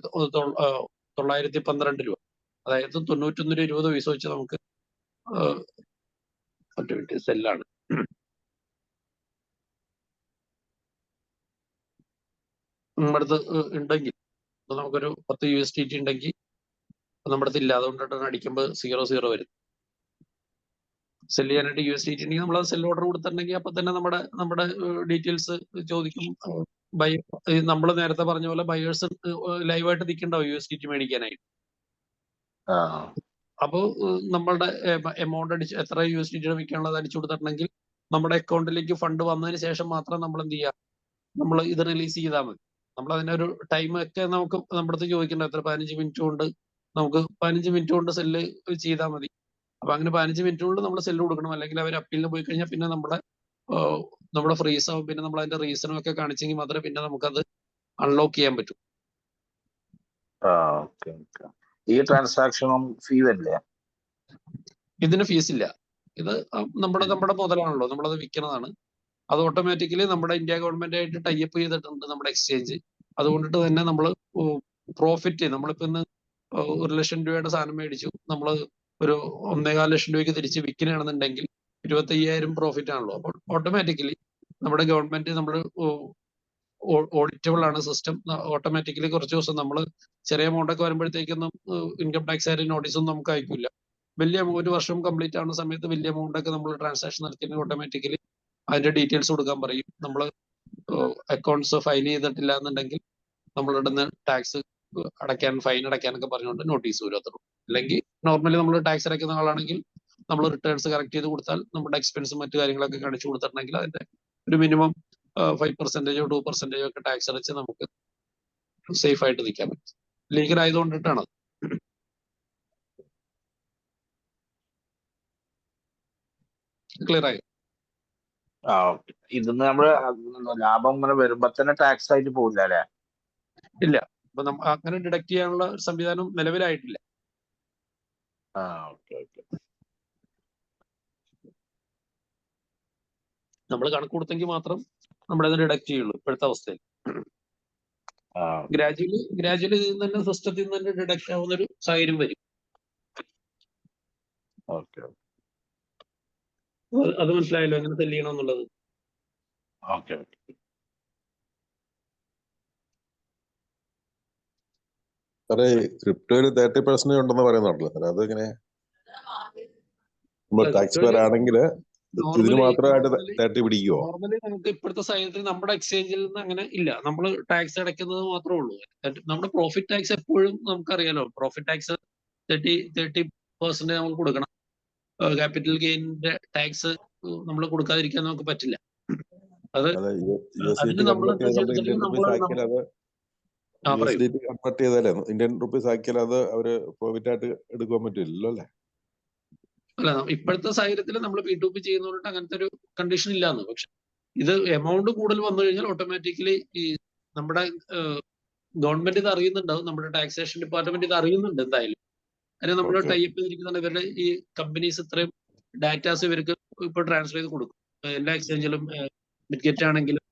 912 രൂപ, അതായത് 91.20 പൈസ വെച്ച് നമുക്ക് സെല്ലാണ്. നമ്മുടെ അടുത്ത് ഉണ്ടെങ്കിൽ നമുക്കൊരു 10 USDT ഉണ്ടെങ്കിൽ നമ്മുടെ അടുത്ത് ഇല്ല, അതുകൊണ്ടിട്ടാണ് അടിക്കുമ്പോൾ 0 വരും. സെല് ചെയ്യാനായിട്ട് USDT ഉണ്ടെങ്കിൽ നമ്മൾ സെൽ ഓർഡർ കൊടുത്തിട്ടുണ്ടെങ്കിൽ അപ്പൊ തന്നെ നമ്മുടെ ഡീറ്റെയിൽസ് ചോദിക്കും. നമ്മൾ നേരത്തെ പറഞ്ഞ പോലെ ബയേഴ്സ് ലൈവായിട്ട് നിൽക്കണ്ടാവും USDT മേടിക്കാനായിട്ട്. അപ്പോൾ നമ്മളുടെ എമൗണ്ട് എത്ര USDT വിൽക്കാനുള്ളത് അടിച്ചു കൊടുത്തിട്ടുണ്ടെങ്കിൽ നമ്മുടെ അക്കൗണ്ടിലേക്ക് ഫണ്ട് വന്നതിന് ശേഷം മാത്രം നമ്മൾ എന്ത് ചെയ്യുക, നമ്മൾ ഇത് റിലീസ് ചെയ്താൽ മതി. നമ്മൾ അതിനൊരു ടൈം ഒക്കെ നമുക്ക് നമ്മുടെ അടുത്ത് ചോദിക്കേണ്ട എത്ര 15 മിനിറ്റ് കൊണ്ട് നമുക്ക് 15 മിനിറ്റ് കൊണ്ട് സെല്ല് ചെയ്താൽ മതി. അപ്പൊ അങ്ങനെ 15 മിനിറ്റ് കൊണ്ട് നമ്മൾ സെല്ല് കൊടുക്കണം. അല്ലെങ്കിൽ അവർ അപ്പീലിന് പോയി കഴിഞ്ഞാൽ പിന്നെ നമ്മുടെ ഫ്രീസ് ആവും. പിന്നെ നമ്മൾ അതിന്റെ റീസണും ഒക്കെ കാണിച്ചെങ്കിൽ മാത്രമേ പിന്നെ നമുക്കത് അൺലോക്ക് ചെയ്യാൻ പറ്റൂ. ഈ ട്രാൻസാക്ഷനും ഫീ വരില്ലേ? ഇതിന് ഫീസ് ഇല്ല. ഇത് നമ്മുടെ മുതലാണല്ലോ, നമ്മളത് വിൽക്കുന്നതാണ്. അത് ഓട്ടോമാറ്റിക്കലി നമ്മുടെ ഇന്ത്യ ഗവൺമെന്റ് ആയിട്ട് ടൈപ്പ് ചെയ്തിട്ടുണ്ട് നമ്മുടെ എക്സ്ചേഞ്ച്. അതുകൊണ്ടിട്ട് തന്നെ നമ്മൾ പ്രോഫിറ്റ്, നമ്മളിപ്പോ ഇന്ന് 1 ലക്ഷം രൂപയുടെ സാധനം മേടിച്ചു, നമ്മൾ ഒരു 1.25 ലക്ഷം രൂപയ്ക്ക് തിരിച്ച് വിൽക്കുകയാണെന്നുണ്ടെങ്കിൽ 25,000 പ്രോഫിറ്റ് ആണല്ലോ. അപ്പോൾ ഓട്ടോമാറ്റിക്കലി നമ്മുടെ ഗവൺമെന്റ് നമ്മൾ ഓഡിറ്റബിൾ ആണ് സിസ്റ്റം. ഓട്ടോമാറ്റിക്കലി കുറച്ച് ദിവസം നമ്മൾ ചെറിയ എമൗണ്ട് ഒക്കെ വരുമ്പോഴത്തേക്കൊന്നും ഇൻകം ടാക്സ് ആയിട്ട് നോട്ടീസൊന്നും നമുക്ക് അയക്കില്ല. വലിയ 1 വർഷം കംപ്ലീറ്റ് ആവുന്ന സമയത്ത് വലിയ എമൗണ്ട് ഒക്കെ നമ്മൾ ട്രാൻസാക്ഷൻ നടത്തിയെങ്കിൽ ഓട്ടോമാറ്റിക്കലി അതിന്റെ ഡീറ്റെയിൽസ് കൊടുക്കാൻ പറയും. നമ്മൾ അക്കൗണ്ട്സ് ഫയൽ ചെയ്തിട്ടില്ല എന്നുണ്ടെങ്കിൽ നമ്മളിടുന്ന ടാക്സ് അടയ്ക്കാൻ, ഫൈൻ അടയ്ക്കാനൊക്കെ പറഞ്ഞുകൊണ്ട് നോട്ടീസ് വരും. അത്രയും. അല്ലെങ്കിൽ നോർമലി നമ്മൾ ടാക്സ് അടയ്ക്കുന്ന ആളാണെങ്കിൽ നമ്മൾ റിട്ടേൺസ് കറക്റ്റ് ചെയ്ത് കൊടുത്താൽ നമ്മുടെ എക്സ്പെൻസും മറ്റു കാര്യങ്ങളൊക്കെ കാണിച്ചു കൊടുത്തിട്ടുണ്ടെങ്കിൽ അതിന്റെ ഒരു മിനിമം 5% 2% ഒക്കെ ടാക്സ് അടച്ച് നമുക്ക് സേഫ് ആയിട്ട് നിൽക്കാൻ പറ്റും. ലീഗൽ ആയതുകൊണ്ടിട്ടാണ്. ക്ലിയർ ആയോ? ഇതിന്ന് നമ്മള് ലാഭം ഇങ്ങനെ വരുമ്പോ തന്നെ ടാക്സ് ആയിട്ട് പോകില്ല അല്ലെ? ഇല്ല. അപ്പൊ അങ്ങനെ ഡിഡക്ട് ചെയ്യാനുള്ള സംവിധാനം നിലവിലായിട്ടില്ല. നമ്മൾ കണക്ക് കൊടുത്തെങ്കിൽ മാത്രം നമ്മളത് ഡിഡക്ട് ചെയ്യുള്ളൂ ഇപ്പോഴത്തെ അവസ്ഥയിൽ. ഗ്രാജുവലി ഇതിൽ നിന്ന് തന്നെ സിസ്റ്റത്തിൽ നിന്ന് തന്നെ ഡിഡക്ട് ആവുന്ന ഒരു സാഹചര്യം വരും. അത് മനസ്സിലായല്ലോ എങ്ങനെ സെല് ചെയ്യണം എന്നുള്ളത്? സാറേ ക്രിപ്റ്റോയിൽ 30% ഉണ്ടെന്ന് പറയുന്നുണ്ടല്ലോ സാറേ, അത് എങ്ങനെ ടാക്സ് പേർ ആണെങ്കിൽ ഇതിന് മാത്രമായിട്ട് 30 പിടിക്കുവോ? നോർമലി നമുക്ക് ഇപ്പോഴത്തെ സാഹചര്യത്തിൽ നമ്മുടെ എക്സ്ചേഞ്ചിൽ നിന്ന് അങ്ങനെ ഇല്ല. നമ്മൾ ടാക്സ് അടയ്ക്കുന്നത് മാത്രമേ ഉള്ളൂ. നമ്മുടെ പ്രോഫിറ്റ് ടാക്സ് എപ്പോഴും നമുക്കറിയാലോ, പ്രോഫിറ്റ് ടാക്സ് 30% നമ്മൾ കൊടുക്കണം. ക്യാപിറ്റൽ ഗെയിനിന്റെ ടാക്സ് നമ്മൾ കൊടുക്കാതിരിക്കാൻ നമുക്ക് പറ്റില്ല. അത് അതിന് നമ്മൾ കൺവേർട്ട് ചെയ്താലേ ഇന്ത്യൻ റുപ്പീസ് ആക്കിയാൽ അത് അവര് പ്രോഫിറ്റ് ആയിട്ട് എടുക്കാൻ പറ്റില്ലല്ലോ അല്ലേ? അല്ല, ഇപ്പോഴത്തെ സാഹചര്യത്തിൽ നമ്മൾ P2P ചെയ്യുന്നതുകൊണ്ട് അങ്ങനത്തെ ഒരു കണ്ടീഷൻ ഇല്ലാന്ന്. പക്ഷെ ഇത് എമൗണ്ട് കൂടുതൽ വന്നു കഴിഞ്ഞാൽ ഓട്ടോമാറ്റിക്കലി ഈ നമ്മുടെ ഗവൺമെന്റ് ഇത് അറിയുന്നുണ്ടാവും, നമ്മുടെ ടാക്സേഷൻ ഡിപ്പാർട്ട്മെന്റ് ഇത് അറിയുന്നുണ്ട് എന്തായാലും. അതിന് നമ്മൾ ടൈപ്പ് ചെയ്തിരിക്കുന്ന ഇവരുടെ ഈ കമ്പനീസ് ഇത്രയും ഡാറ്റാസ് ഇവർക്ക് ഇപ്പൊ ട്രാൻസ്ഫർ ചെയ്ത് കൊടുക്കും. എല്ലാ എക്സ്ചേഞ്ചിലും ബിറ്റ്ഗെറ്റ് ആണെങ്കിലും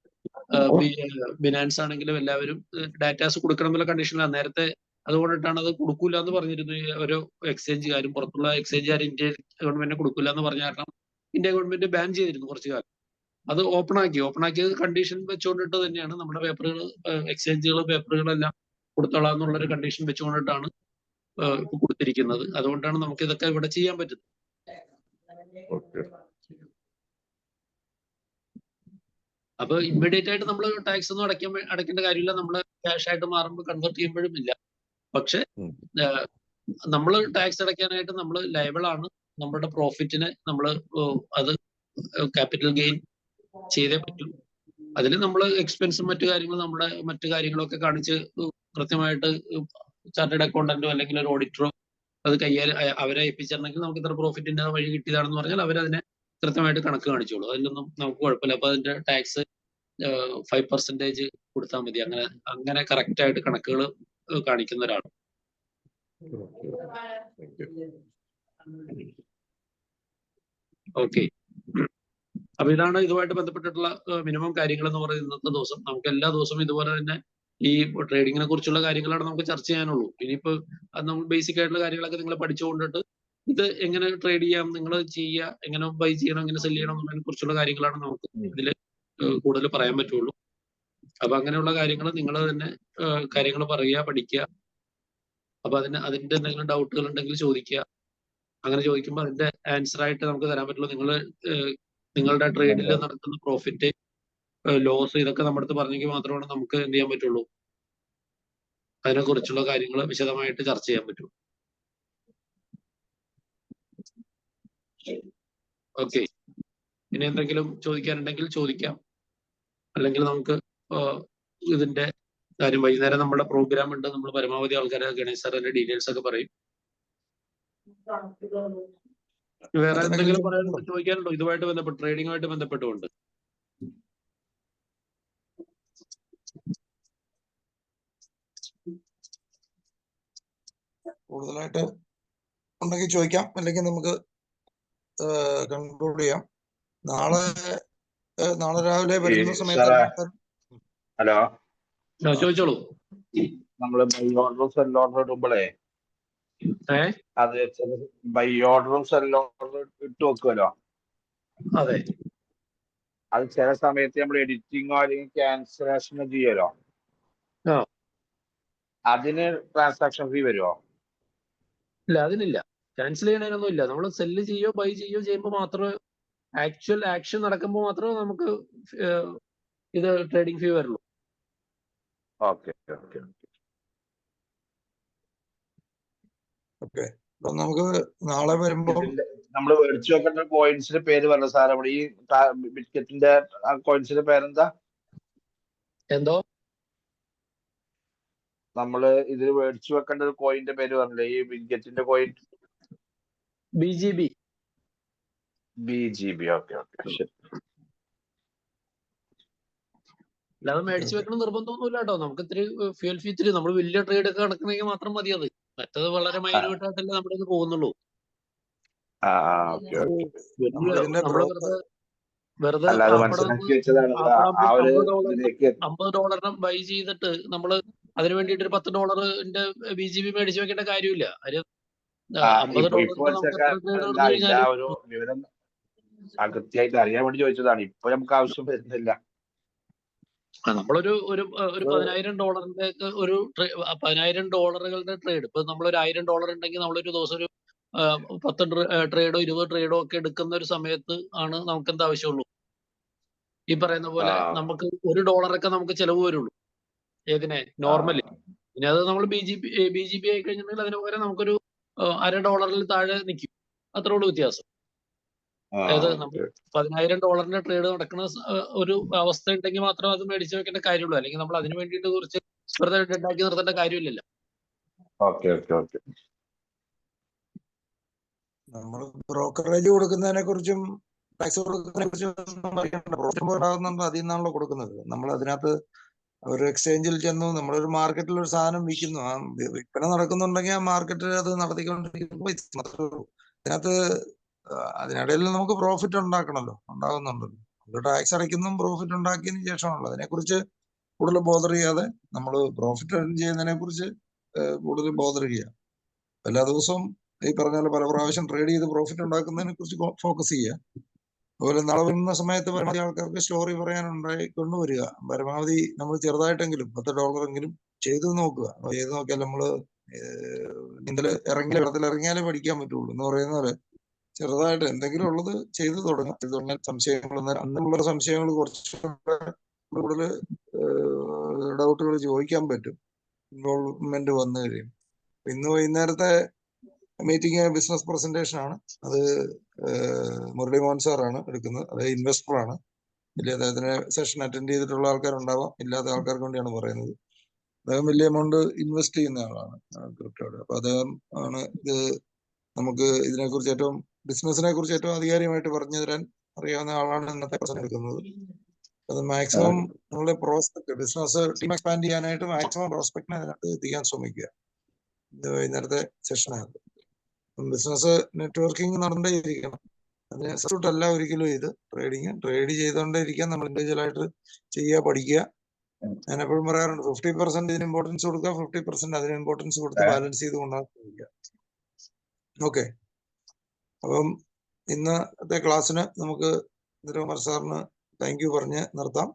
ബിനാൻസ് ആണെങ്കിലും എല്ലാവരും ഡാറ്റാസ് കൊടുക്കണം എന്നുള്ള കണ്ടീഷനിലാണ് നേരത്തെ. അതുകൊണ്ടിട്ടാണ് അത് കൊടുക്കൂല എന്ന് പറഞ്ഞിരുന്നു ഓരോ എക്സ്ചേഞ്ചുകാരും. പുറത്തുള്ള എക്സ്ചേഞ്ചുകാർ ഇന്ത്യ ഗവൺമെന്റിനെ കൊടുക്കൂല എന്ന് പറഞ്ഞ കാരണം ഇന്ത്യ ഗവൺമെന്റ് ബാൻ ചെയ്തിരുന്നു കുറച്ചു കാലം. അത് ഓപ്പൺ ആക്കിയത് കണ്ടീഷൻ വെച്ചുകൊണ്ടിട്ട് തന്നെയാണ്. നമ്മുടെ പേപ്പറുകൾ, എക്സ്ചേഞ്ചുകൾ പേപ്പറുകളെല്ലാം കൊടുത്തോളാം എന്നുള്ളൊരു കണ്ടീഷൻ വെച്ചുകൊണ്ടിട്ടാണ് ഇപ്പൊ കൊടുത്തിരിക്കുന്നത്. അതുകൊണ്ടാണ് നമുക്ക് ഇതൊക്കെ ഇവിടെ ചെയ്യാൻ പറ്റുന്നത്. അപ്പൊ ഇമ്മീഡിയറ്റ് ആയിട്ട് നമ്മൾ ടാക്സ് ഒന്നും അടയ്ക്കേണ്ട കാര്യമില്ല. നമ്മള് ക്യാഷ് ആയിട്ട് മാറുമ്പോൾ കൺവേർട്ട് ചെയ്യുമ്പോഴും ഇല്ല. പക്ഷെ നമ്മൾ ടാക്സ് അടയ്ക്കാനായിട്ട് നമ്മൾ ലയബിൾ ആണ്. നമ്മുടെ പ്രോഫിറ്റിനെ നമ്മൾ അത് ക്യാപിറ്റൽ ഗെയിൻ ചെയ്തേ പറ്റൂ. അതിൽ നമ്മൾ എക്സ്പെൻസും മറ്റു കാര്യങ്ങളും നമ്മുടെ മറ്റു കാര്യങ്ങളൊക്കെ കാണിച്ച് കൃത്യമായിട്ട് ചാർട്ടേഡ് അക്കൗണ്ടന്റോ അല്ലെങ്കിൽ ഒരു ഓഡിറ്ററോ അത് അവരെ ഏൽപ്പിച്ചിട്ടുണ്ടെങ്കിൽ നമുക്ക് ഇത്ര പ്രോഫിറ്റിന്റെ വഴി കിട്ടിയതാണെന്ന് പറഞ്ഞാൽ അവരതിനെ കൃത്യമായിട്ട് കണക്ക് കാണിച്ചോളൂ. അതിലൊന്നും നമുക്ക് കുഴപ്പമില്ല. അപ്പൊ അതിന്റെ ടാക്സ് 5% കൊടുത്താൽ മതി. അങ്ങനെ കറക്റ്റ് ആയിട്ട് കണക്കുകൾ കാണിക്കുന്ന ഒരാൾ. ഓക്കെ. അപ്പൊ ഇതാണ് ഇതുമായിട്ട് ബന്ധപ്പെട്ടിട്ടുള്ള മിനിമം കാര്യങ്ങൾ എന്ന് പറയുന്നത്. ഇന്നത്തെ ദിവസം നമുക്ക് എല്ലാ ദിവസവും ഇതുപോലെ തന്നെ ഈ ട്രേഡിങ്ങിനെ കുറിച്ചുള്ള കാര്യങ്ങളാണ് നമുക്ക് ചർച്ച ചെയ്യാനുള്ളൂ. ഇനിയിപ്പോ അത് നമ്മൾ ബേസിക് ആയിട്ടുള്ള കാര്യങ്ങളൊക്കെ നിങ്ങൾ പഠിച്ചുകൊണ്ടിട്ട് ഇത് എങ്ങനെ ട്രേഡ് ചെയ്യാം, നിങ്ങൾ ചെയ്യുക, എങ്ങനെ ബൈ ചെയ്യണം, എങ്ങനെ സെല് ചെയ്യണം എന്നതിനെ കുറിച്ചുള്ള കാര്യങ്ങളാണ് നമുക്ക് ഇതിൽ കൂടുതൽ പറയാൻ പറ്റുള്ളൂ. അപ്പൊ അങ്ങനെയുള്ള കാര്യങ്ങൾ നിങ്ങൾ തന്നെ കാര്യങ്ങൾ പറയുക, പഠിക്കുക. അപ്പൊ അതിന്റെ എന്തെങ്കിലും ഡൗട്ടുകൾ ഉണ്ടെങ്കിൽ ചോദിക്കുക. അങ്ങനെ ചോദിക്കുമ്പോൾ അതിന്റെ ആൻസർ ആയിട്ട് നമുക്ക് തരാൻ പറ്റുള്ളൂ. നിങ്ങളുടെ ട്രേഡിൽ നടക്കുന്ന പ്രോഫിറ്റ്, ലോസ്, ഇതൊക്കെ നമ്മുടെ അടുത്ത് പറഞ്ഞെങ്കിൽ മാത്രമാണ് നമുക്ക് എന്ത് ചെയ്യാൻ പറ്റുള്ളൂ, അതിനെക്കുറിച്ചുള്ള കാര്യങ്ങൾ വിശദമായിട്ട് ചർച്ച ചെയ്യാൻ പറ്റുള്ളൂ. ഓക്കെ. ഇനി എന്തെങ്കിലും ചോദിക്കാനുണ്ടെങ്കിൽ ചോദിക്കാം. അല്ലെങ്കിൽ നമുക്ക് ഇതിന്റെ കാര്യം വൈകുന്നേരം നമ്മുടെ പ്രോഗ്രാം ഉണ്ട്. നമ്മൾ പരമാവധി ആൾക്കാരെ ഗണേശ് സാറിന്റെ ഡീറ്റെയിൽസ് ഒക്കെ പറയും. വേറെ എന്തെങ്കിലും പറയാനുണ്ടോ, ചോദിക്കാനുണ്ടോ ഇതുമായിട്ട് ബന്ധപ്പെട്ട്, ട്രേഡിങ്ങുമായിട്ട് ബന്ധപ്പെട്ടുകൊണ്ട്? കൂടുതലായിട്ട് ഉണ്ടെങ്കിൽ ചോദിക്കാം, അല്ലെങ്കിൽ നമുക്ക് കൺക്ലൂഡ് ചെയ്യാം. നാളെ രാവിലെ വരുന്ന സമയത്ത്. ഹലോ, ചോദിച്ചോളൂ. നമ്മള് ബൈ ഓർഡറും സെൽ ഓർഡറും ഇടുമ്പോഴേ അത് ബൈ ഓർഡറും സെൽ ഓർഡറും ഇട്ട് വെക്കുമല്ലോ. അതെ. അത് ചില സമയത്ത് നമ്മൾ എഡിറ്റിങ്ങോ അല്ലെങ്കിൽ ക്യാൻസലേഷനോ ചെയ്യുമല്ലോ. അതിന് ട്രാൻസാക്ഷൻ ഫീ വരുമോ? ഇല്ല, അതിനില്ല. ക്യാൻസൽ ചെയ്യണതിനൊന്നും ഇല്ല. നമ്മൾ സെല്ല് ചെയ്യോ ബൈ ചെയ്യോ ചെയ്യുമ്പോൾ മാത്രമേ, ആക്ച്വൽ ആക്ഷൻ നടക്കുമ്പോൾ മാത്രമേ നമുക്ക് ഇത് ട്രേഡിംഗ് ഫീ വരുള്ളൂ. Okay okay okay. അപ്പൊ നമുക്ക് നാളെ വരുമ്പോ നമ്മൾ മേടിച്ചു വെക്കേണ്ട കോയിൻസിന്റെ പേര് പറഞ്ഞു സാർ. നമ്മുടെ ഈ ബിസ്ക്കറ്റിന്റെ കോയിൻസിന്റെ പേരെന്താ? എന്തോ നമ്മള് ഇതിൽ മേടിച്ചു വെക്കേണ്ട ഒരു കോയിന്റെ പേര് പറഞ്ഞില്ലേ, ഈ ബിസ്ക്കറ്റിന്റെ കോയിൻ? BGB. ഓക്കെ ശരി. അല്ലാതെ മേടിച്ചു വെക്കണം നിർബന്ധമൊന്നുമില്ല കേട്ടോ. നമുക്ക് ഇത്തിരി ഫ്യൂൽ ഫീ ഇത്തിരി, നമ്മൾ വലിയ ട്രേഡ് ഒക്കെ നടക്കണമെങ്കിൽ മാത്രം മതി അത്. മറ്റത് വളരെ മൈന്യൂട്ടായിട്ടല്ലേ നമ്മുടെ ഇത് പോകുന്നുള്ളൂ. വെറുതെ $50 ബൈ ചെയ്തിട്ട് നമ്മള് അതിന് വേണ്ടിട്ട് ഒരു $10 BGB മേടിച്ചു വെക്കേണ്ട കാര്യമില്ല. കൃത്യമായിട്ട് അറിയാൻ വേണ്ടി ചോദിച്ചതാണ്. ഇപ്പൊ നമുക്ക് ആവശ്യം വരുന്നില്ല. നമ്മളൊരു $10,000 ഒരു $10,000 ട്രേഡ്, ഇപ്പൊ നമ്മളൊരു $1,000 ഉണ്ടെങ്കിൽ നമ്മളൊരു ദിവസം ഒരു 10 ട്രേഡോ 20 ട്രേഡോ ഒക്കെ എടുക്കുന്ന ഒരു സമയത്ത് ആണ് നമുക്ക് എന്താ ആവശ്യമുള്ളൂ. ഈ പറയുന്ന പോലെ നമുക്ക് $1 നമുക്ക് ചെലവ് വരുള്ളൂ. ഏതിനെ? നോർമലി. പിന്നെ അത് നമ്മൾ BGB ആയി കഴിഞ്ഞിട്ടുണ്ടെങ്കിൽ അതിന് പകരം നമുക്കൊരു $0.50 താഴെ നിൽക്കും. അത്രേ ഉള്ളൂ വ്യത്യാസം. അതായത് നമ്മൾ $10,000 ട്രേഡ് നടക്കുന്ന ഒരു അവസ്ഥ ഉണ്ടെങ്കിൽ മാത്രം അത് മേടിച്ചു വെക്കേണ്ട കാര്യമുള്ളൂ. അല്ലെങ്കിൽ നമ്മൾ അതിന് വേണ്ടിയിട്ട് കുറച്ച് വെറുതെ ഉണ്ടാക്കി നിർത്തേണ്ട കാര്യമില്ലല്ലോ. നമ്മൾ ബ്രോക്കറേജ് കൊടുക്കുന്നതിനെ കുറിച്ചും ടാക്സ് കൊടുക്കുന്നതിനെ കുറിച്ചും അതിൽ നിന്നാണല്ലോ കൊടുക്കുന്നത്. നമ്മൾ അതിനകത്ത് ഒരു എക്സ്ചേഞ്ചിൽ ചെന്നു, നമ്മളൊരു മാർക്കറ്റിൽ ഒരു സാധനം വിൽക്കുന്നു, ആ വിൽപ്പന നടക്കുന്നുണ്ടെങ്കിൽ ആ മാർക്കറ്റിൽ അത് നടത്തിക്കൊണ്ടിരിക്കുമ്പോൾ അതിനകത്ത് അതിനിടയിൽ നമുക്ക് പ്രോഫിറ്റ് ഉണ്ടാകുന്നുണ്ടല്ലോ. നമ്മൾ ടാക്സ് അടയ്ക്കുന്നതും പ്രോഫിറ്റ് ഉണ്ടാക്കിയതിന് ശേഷമാണല്ലോ. അതിനെക്കുറിച്ച് കൂടുതൽ ബോധർ ചെയ്യാതെ നമ്മൾ പ്രോഫിറ്റ് ഏൺ ചെയ്യുന്നതിനെ കുറിച്ച് കൂടുതൽ ബോധർ ചെയ്യുക. എല്ലാ ദിവസവും ഈ പറഞ്ഞ പോലെ പല പ്രാവശ്യം ട്രേഡ് ചെയ്ത് പ്രോഫിറ്റ് ഉണ്ടാക്കുന്നതിനെ കുറിച്ച് ഫോക്കസ് ചെയ്യുക. അതുപോലെ നാളെ വരുന്ന സമയത്ത് പരമാവധി ആൾക്കാർക്ക് സ്റ്റോറി പറയാനുണ്ടായി കൊണ്ടുവരിക. പരമാവധി നമ്മൾ ചെറുതായിട്ടെങ്കിലും $10 ചെയ്തു നോക്കുക. ചെയ്ത് നോക്കിയാൽ നമ്മള് വെള്ളത്തിലിറങ്ങിയാലേ പഠിക്കാൻ പറ്റുള്ളൂ എന്ന് പറയുന്ന പോലെ ചെറുതായിട്ട് എന്തെങ്കിലും ഉള്ളത് ചെയ്തു തുടങ്ങാൻ സംശയങ്ങൾ, അന്നുള്ള സംശയങ്ങൾ കുറച്ചുകൂടെ കൂടുതൽ ഡൗട്ടുകൾ ചോദിക്കാൻ പറ്റും, ഇൻവോൾവ്മെന്റ് വന്നു കഴിയും. ഇന്ന് വൈകുന്നേരത്തെ മീറ്റിംഗ് ബിസിനസ് പ്രസന്റേഷൻ ആണ്. അത് മുരളി മോഹൻ സാറാണ് എടുക്കുന്നത്. അത് ഇൻവെസ്റ്ററാണ്. വലിയ അദ്ദേഹത്തിന് സെഷൻ അറ്റൻഡ് ചെയ്തിട്ടുള്ള ആൾക്കാരുണ്ടാവാം, ഇല്ലാത്ത ആൾക്കാർക്ക് വേണ്ടിയാണ് പറയുന്നത്. അദ്ദേഹം വലിയ എമൗണ്ട് ഇൻവെസ്റ്റ് ചെയ്യുന്ന ആളാണ് ക്രിപ്റ്റോയുടെ. അപ്പൊ അദ്ദേഹം ആണ് ഇത് നമുക്ക് ഇതിനെക്കുറിച്ച് ബിസിനസിനെ കുറിച്ച് ഏറ്റവും ആധികാരികമായിട്ട് പറഞ്ഞു തരാൻ അറിയാവുന്ന ആളാണ് ഇന്നത്തെ പ്രസന്റ് എടുക്കുന്നത്. അത് മാക്സിമം നിങ്ങളുടെ പ്രോസ്പെക്ട് ബിസിനസ് ടീം എക്സ്പാൻഡ് ചെയ്യാനായിട്ട് മാക്സിമം പ്രോസ്പെക്റ്റിനെ അതിനകത്ത് എത്തിക്കാൻ ശ്രമിക്കുക. ഇത് വൈകുന്നേരത്തെ സെഷനാണ്. Business networking നടന്നുകൊണ്ടേയിരിക്കണം. അതിന് സബ്സ്റ്റിറ്റ്യൂട്ട് അല്ല ഒരിക്കലും ഇത് ട്രേഡ് ചെയ്തുകൊണ്ടേ ഇരിക്കാൻ. നമ്മൾ ഇൻഡിവിജ്വൽ ആയിട്ട് ചെയ്യുക, പഠിക്കുക. ഞാൻ എപ്പോഴും പറയാറുണ്ട്, 50% ഇതിന് ഇമ്പോർട്ടൻസ് കൊടുക്കുക, 50% അതിന് ഇമ്പോർട്ടൻസ് കൊടുത്ത് ബാലൻസ് ചെയ്ത് കൊണ്ടാണ് ശ്രമിക്കുക. ഓക്കെ. അപ്പം ഇന്നത്തെ ക്ലാസ്സിന് നമുക്ക് ഇന്ദിരാകുമാർ സാറിന് താങ്ക് യു പറഞ്ഞ് നിർത്താം.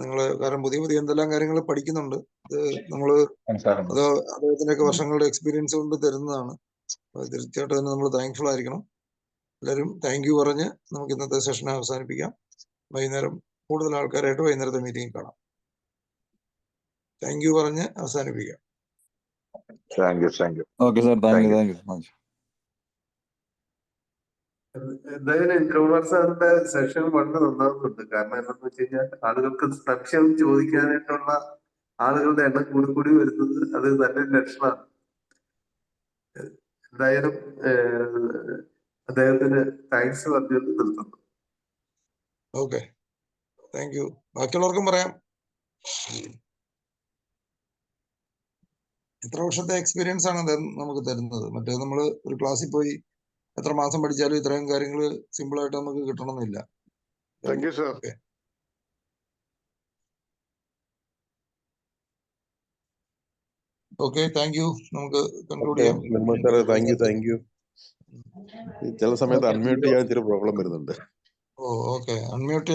നിങ്ങൾ കാരണം പുതിയ എന്തെല്ലാം കാര്യങ്ങൾ പഠിക്കുന്നുണ്ട്. ഇത് നമ്മൾ അത് അദ്ദേഹത്തിൻ്റെയൊക്കെ വർഷങ്ങളുടെ എക്സ്പീരിയൻസ് കൊണ്ട് തരുന്നതാണ്. തീർച്ചയായിട്ടും അതിന് നമ്മൾ താങ്ക്ഫുൾ ആയിരിക്കണം. എല്ലാവരും താങ്ക് യു പറഞ്ഞ് നമുക്ക് ഇന്നത്തെ സെഷൻ അവസാനിപ്പിക്കാം. വൈകുന്നേരം കൂടുതൽ ആൾക്കാരായിട്ട് വൈകുന്നേരത്തെ മീറ്റിംഗ് കാണാം. താങ്ക് യു പറഞ്ഞ് അവസാനിപ്പിക്കാം. Okay sir, thank you. എന്തായാലും ഇൻട്രോവേർ സാറിന്റെ സെഷൻ വളരെ നന്നാവുന്നുണ്ട്. കാരണം എന്താണെന്ന് വെച്ച് കഴിഞ്ഞാൽ ആളുകൾക്ക് സംശയം ചോദിക്കാനായിട്ടുള്ള ആളുകളുടെ എണ്ണം കൂടി വരുന്നത് അത് നല്ലൊരു ലക്ഷണമാണ്. എന്തായാലും അദ്ദേഹത്തിന് താങ്ക്സ് പറഞ്ഞുകൊണ്ട് നിർത്തുന്നു. Okay, thank you. ബാക്കിയുള്ളവർക്കും പറയാം. എത്ര വർഷത്തെ എക്സ്പീരിയൻസ് ആണ് അദ്ദേഹം നമുക്ക് തരുന്നത്. മറ്റേ നമ്മൾ ഒരു ക്ലാസ്സിൽ പോയി എത്ര മാസം പഠിച്ചാലും ഇത്രയും കാര്യങ്ങൾ സിമ്പിൾ ആയിട്ട് നമുക്ക് കിട്ടണമെന്നില്ല. Okay, okay, thank you. നമുക്ക് കൺക്ലൂഡ് ചെയ്യാം. Thank you. ചില സമയത്ത് അൺമ്യൂട്ട് ചെയ്യാൻ ഇച്ചിരി പ്രോബ്ലം വരുന്നുണ്ട്. ഓക്കെ, അൺമ്യൂട്ട്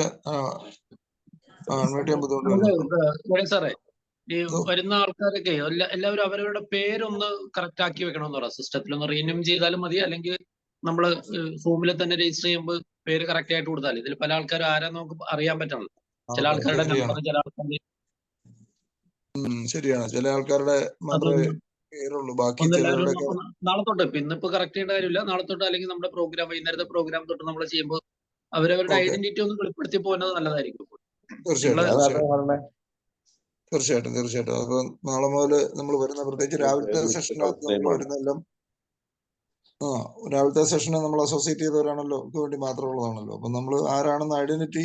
ചെയ്യാൻ ബുദ്ധിമുട്ട്. സാറേ, ഈ വരുന്ന ആൾക്കാരൊക്കെ എല്ലാവരും അവരവരുടെ പേരൊന്ന് കറക്റ്റ് ആക്കി വെക്കണമെന്ന് പറയാം. സിസ്റ്റത്തിൽ ഒന്ന് റീനെയിം ചെയ്താലും മതി, അല്ലെങ്കിൽ നമ്മള് സൂമിൽ തന്നെ രജിസ്റ്റർ ചെയ്യുമ്പോൾ പേര് കറക്റ്റ് ആയിട്ട് കൊടുത്താൽ ഇതിൽ പല ആൾക്കാരും ആരാ നമുക്ക് അറിയാൻ പറ്റണം. ചില ആൾക്കാരുടെ നമ്പർ, ചില ആൾക്കാരുടെ ശരിയാണ്, ചില ആൾക്കാരുടെ മാത്രമേ പേരുള്ളൂ. ബാക്കി നാളെ തൊട്ട് ഇന്നിപ്പോ കറക്റ്റ് ചെയ്യേണ്ട കാര്യമില്ല. നാളെ തൊട്ട് അല്ലെങ്കിൽ നമ്മുടെ പ്രോഗ്രാം വൈകുന്നേരത്തെ പ്രോഗ്രാം തൊട്ട് നമ്മൾ ചെയ്യുമ്പോൾ അവരവരുടെ ഐഡന്റിറ്റി ഒന്ന് വെളിപ്പെടുത്തി പോകുന്നത് നല്ലതായിരിക്കും. തീർച്ചയായിട്ടും. അപ്പൊ നാളെ മുതൽ നമ്മൾ വരുന്ന, പ്രത്യേകിച്ച് രാവിലത്തെ സെഷനകത്ത് നമ്മൾ വരുന്നെല്ലാം രാവിലത്തെ സെഷന് നമ്മൾ അസോസിയേറ്റ് ചെയ്തവരാണല്ലോ, വേണ്ടി മാത്രമുള്ളതാണല്ലോ. അപ്പൊ നമ്മൾ ആരാണെന്ന് ഐഡന്റിറ്റി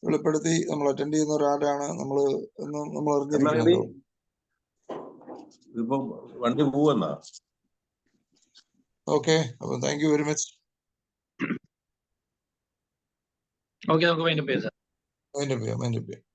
വെളിപ്പെടുത്തി നമ്മൾ അറ്റൻഡ് ചെയ്യുന്ന ഒരാളാണ് നമ്മൾ അറിഞ്ഞിരിക്കണമല്ലോ. വണ്ടി പോവെന്നാ. ഓക്കെ, അപ്പൊ thank you very much. Okay, നമുക്ക് വൈൻഡപ്പ് ചെയ്യാം. വൈൻഡപ്പ് ചെയ്യാം.